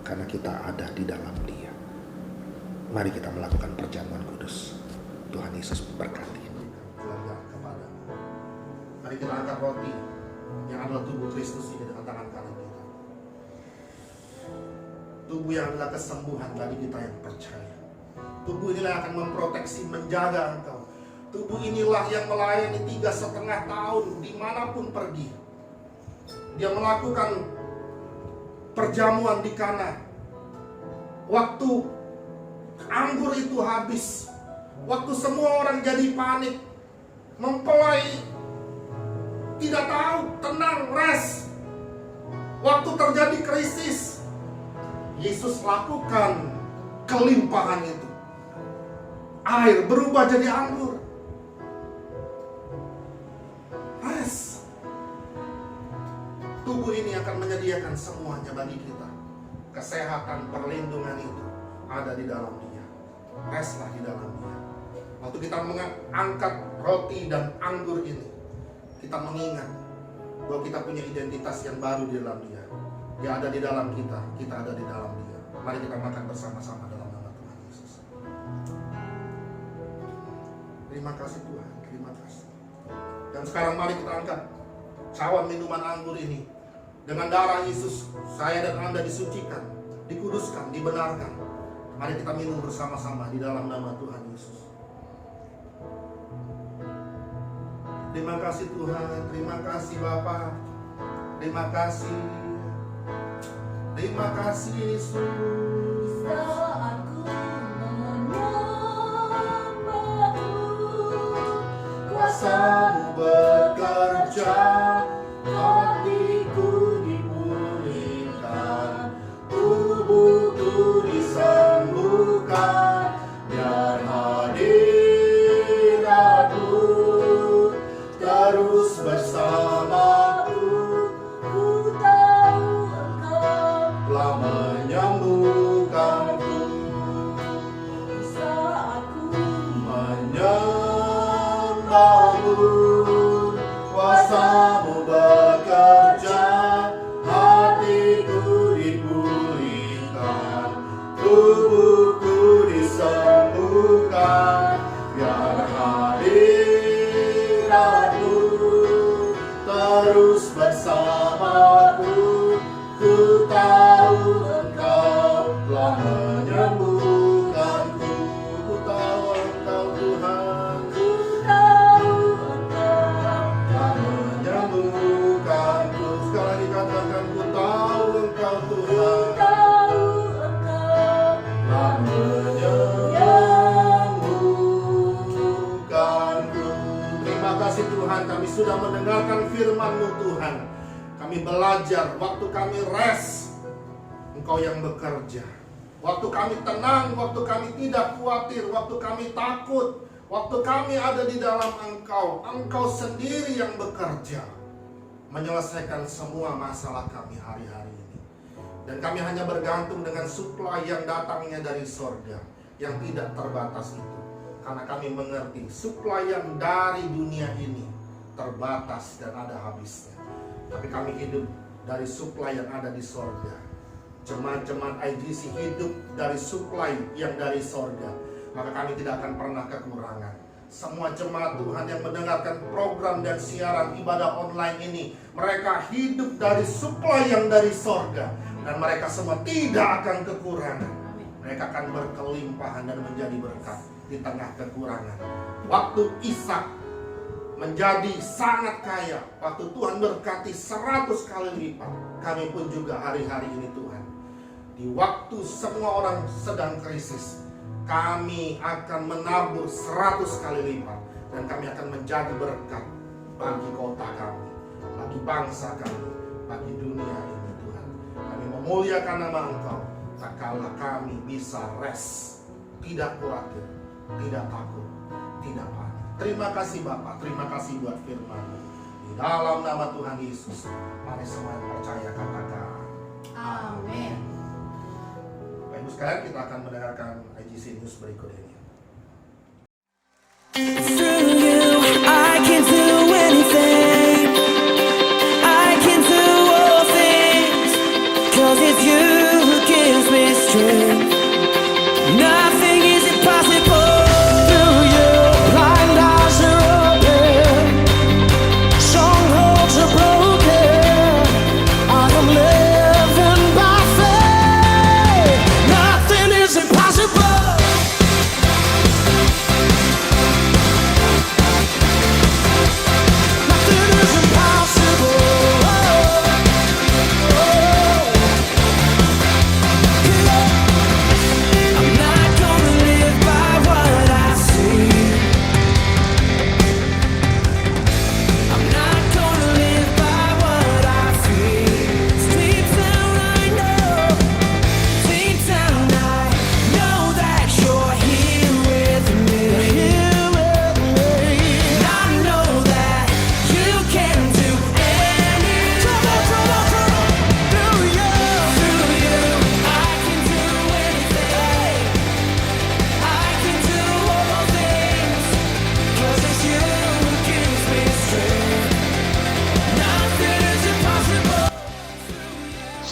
karena kita ada di dalam Dia. Mari kita melakukan perjamuan kudus. Tuhan Yesus berkati. Mari kita angkat roti yang adalah tubuh Kristus ini dengan tangan kanan kita. Tubuh yang adalah kesembuhan bagi kita yang percaya. Tubuh inilah yang akan memproteksi, menjaga engkau. Tubuh inilah yang melayani 3,5 tahun dimanapun pergi. Dia melakukan perjamuan di Kana. Waktu anggur itu habis, waktu semua orang jadi panik, mempelai tidak tahu, tenang, rest. Waktu terjadi krisis, Yesus lakukan kelimpahan itu. Air berubah jadi anggur. Rest. Tubuh ini akan menyediakan semuanya bagi kita. Kesehatan, perlindungan itu ada di dalam Dia. Restlah di dalam Dia. Waktu kita mengangkat roti dan anggur ini, kita mengingat bahwa kita punya identitas yang baru di dalam Dia. Dia ada di dalam kita ada di dalam Dia. Mari kita makan bersama-sama dalam nama Tuhan Yesus. Terima kasih Tuhan, terima kasih. Dan sekarang mari kita angkat cawan minuman anggur ini. Dengan darah Yesus, saya dan Anda disucikan, dikuduskan, dibenarkan. Mari kita minum bersama-sama di dalam nama Tuhan Yesus. Terima kasih Tuhan, terima kasih Bapa, terima kasih. Terima kasih Yesus. Saat ku menyembah-Mu, Kuasa-Mu bekerja, hatiku dipulihkan, tubuhku disembuhkan, biar hadirat-Mu terus bersamaku. ku tahu Engkau Telah menyembuhkanku. saat ku Menyembah-Mu, kuasa-Mu bekerja, hatiku dipulihkan, tubuhku disembuhkan, biar hadirat-Mu terus bersamaku. Ku tahu Engkau telah menyembuhkanku. Ku tahu Engkau Tuhan ku tahu Engkau telah menyembuhkanku. Sekarang dikatakan ku tahu Engkau Tuhan tahu Engkau telah menyembuhkanku. Terima kasih Tuhan, kami sudah mendengarkan firman-Mu Tuhan. Kami belajar, waktu kami rest, Engkau yang bekerja. Waktu kami tenang, waktu kami tidak khawatir, waktu kami takut, waktu kami ada di dalam Engkau, Engkau sendiri yang bekerja, menyelesaikan semua masalah kami hari-hari ini. Dan kami hanya bergantung dengan supply yang datangnya dari sorga, yang tidak terbatas itu. Karena kami mengerti, supply yang dari dunia ini terbatas dan ada habisnya. Tapi kami hidup dari supply yang ada di sorga. Jemaat-jemaat IGC hidup dari supply yang dari sorga. Maka kami tidak akan pernah kekurangan. Semua jemaat Tuhan yang mendengarkan program dan siaran ibadah online ini, mereka hidup dari supply yang dari sorga. Dan mereka semua tidak akan kekurangan. Mereka akan berkelimpahan dan menjadi berkat di tengah kekurangan. Waktu Ishak menjadi sangat kaya, waktu Tuhan berkati 100 kali lipat, kami pun juga hari-hari ini Tuhan. Di waktu semua orang sedang krisis, kami akan menabur 100 kali lipat. Dan kami akan menjadi berkat bagi kota kami, bagi bangsa kami, bagi dunia ini Tuhan. Kami memuliakan nama Engkau, tak kala kami bisa rest, tidak khawatir, tidak takut, tidak panik. Terima kasih Bapak, terima kasih buat firman-Mu. Di dalam nama Tuhan Yesus, mari semua yang percaya katakan Amin. Bapak Ibu sekalian, kita akan mendengarkan IGC News berikut ini. Through you, I can do anything. I can do all things. 'Cause it's you who gives me strength. Nothing is impossible. Through you, blind eyes are open. Strongholds are broken. I am living by faith. Nothing is impossible.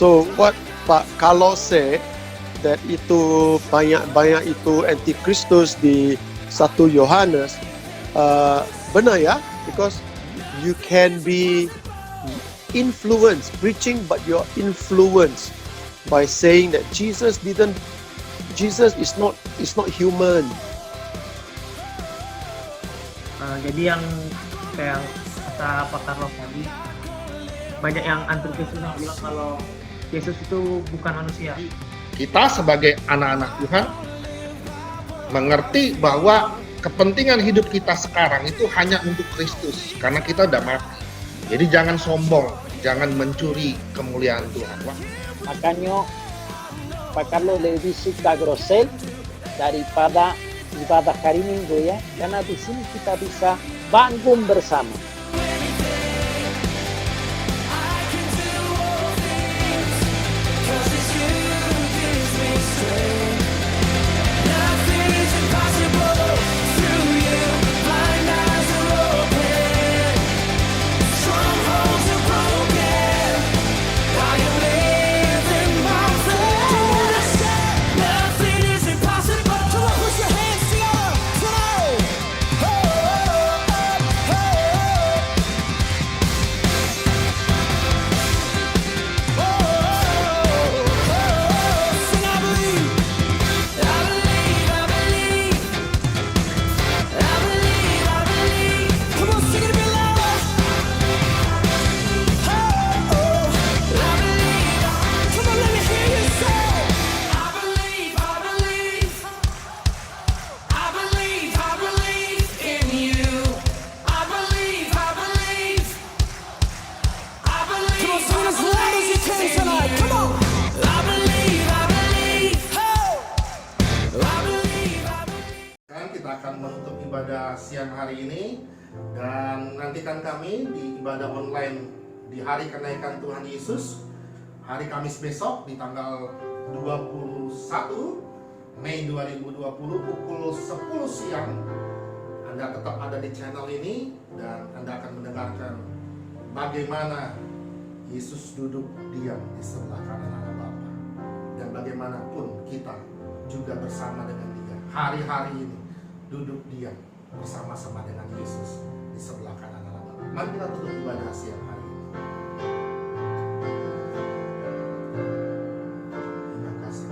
So what Pak Carlos said that itu banyak itu antikristus di 1 Yohanes benar ya, because you can be influenced preaching, but you're influenced by saying that Jesus is not human. Jadi yang kayak kata Pak Carlos tadi, banyak yang antikristus yang bilang kalau Yesus itu bukan manusia. Kita sebagai anak-anak Tuhan mengerti bahwa kepentingan hidup kita sekarang itu hanya untuk Kristus, karena kita udah mati. Jadi jangan sombong, jangan mencuri kemuliaan Tuhan. Makanya Pak Carlos lebih suka Grosel daripada ibadah hari Minggu ya, karena di sini kita bisa bangun bersama. Kita akan menutup ibadah siang hari ini, dan nantikan kami di ibadah online di hari kenaikan Tuhan Yesus, hari Kamis besok di tanggal 21 Mei 2020 pukul 10 siang. Anda tetap ada di channel ini dan Anda akan mendengarkan bagaimana Yesus duduk diam di sebelah kanan Allah Bapa, dan bagaimanapun kita juga bersama dengan Dia hari-hari ini duduk diam bersama-sama dengan Yesus di sebelah kanan Allah Bapa. Mari kita tutup ibadah siang hari ini. Terima kasih.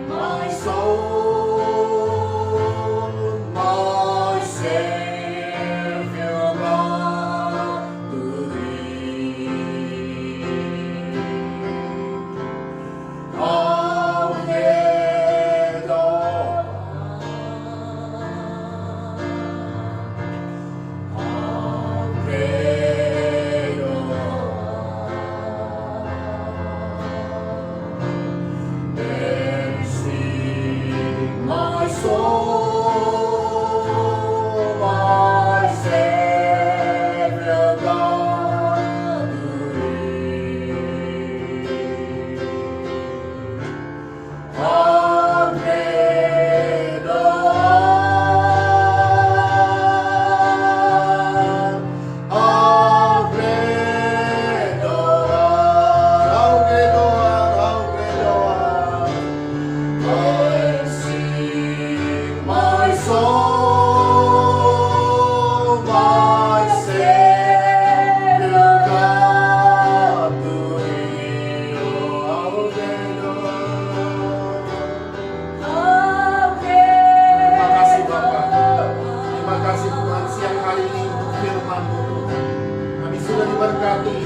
My soul, my Savior God, to Thee. Then sing my soul, my Savior God, to Thee. How great Thou art! How great Thou art! How great Thou art! How great Thou art! I sing my soul, my Savior God, to Thee. How great Thou art! Terima kasih Bapak. Terima kasih Tuhan siang hari ini untuk firman-Mu Tuhan. Kami sudah diberkati.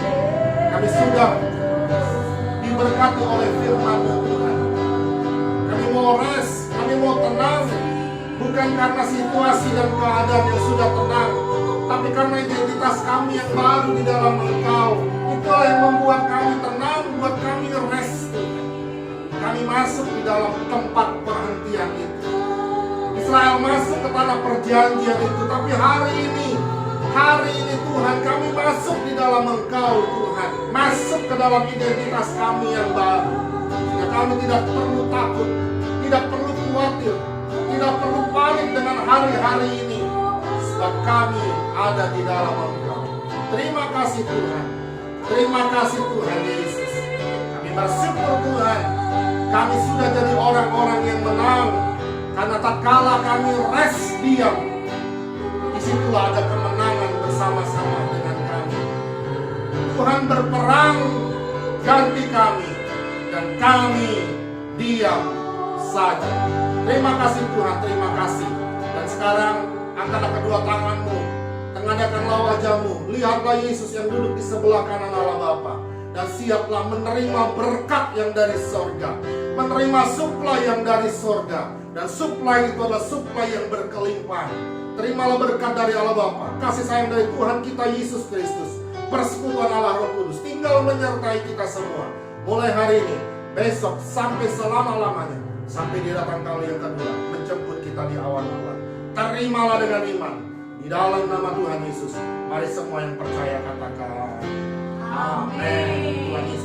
Kami sudah diberkati oleh firman-Mu Tuhan. Kami mau rest, kami mau tenang. Bukan karena situasi dan keadaan yang sudah tenang, tapi karena identitas kami yang baru di dalam Engkau. Itulah yang membuat kami tenang, buat kami rest. Kami masuk di dalam tempat perhentian itu. Israel masuk ke tanah perjanjian itu, tapi hari ini Hari ini Tuhan kami masuk di dalam Engkau Tuhan. Masuk ke dalam identitas kami yang baru. Sehingga kami tidak perlu takut, tidak perlu khawatir, tidak perlu panik dengan hari-hari ini. Sebab kami ada di dalam Engkau. Terima kasih Tuhan. Terima kasih Tuhan Yesus. Kami bersyukur Tuhan. Kami sudah jadi orang-orang yang menang. Karena tak kala kami rest diam, disitulah ada kemenangan bersama-sama dengan kami. Tuhan berperang ganti kami, dan kami diam saja. Terima kasih Tuhan, terima kasih. Dan sekarang angkatlah kedua tanganmu, tengadahkanlah wajahmu, lihatlah Yesus yang duduk di sebelah kanan Allah Bapa, dan siaplah menerima berkat yang dari sorga, menerima suplai yang dari sorga. Dan suplai itu adalah suplai yang berkelimpahan. Terimalah berkat dari Allah Bapa, kasih sayang dari Tuhan kita Yesus Kristus, persekutuan Allah Roh Kudus tinggal menyertai kita semua. Mulai hari ini, besok, sampai selama-lamanya, sampai di datang kali yang kedua, menjemput kita di awan-awan. Terimalah dengan iman, di dalam nama Tuhan Yesus. Mari semua yang percaya katakan Amin. Tuhan Yesus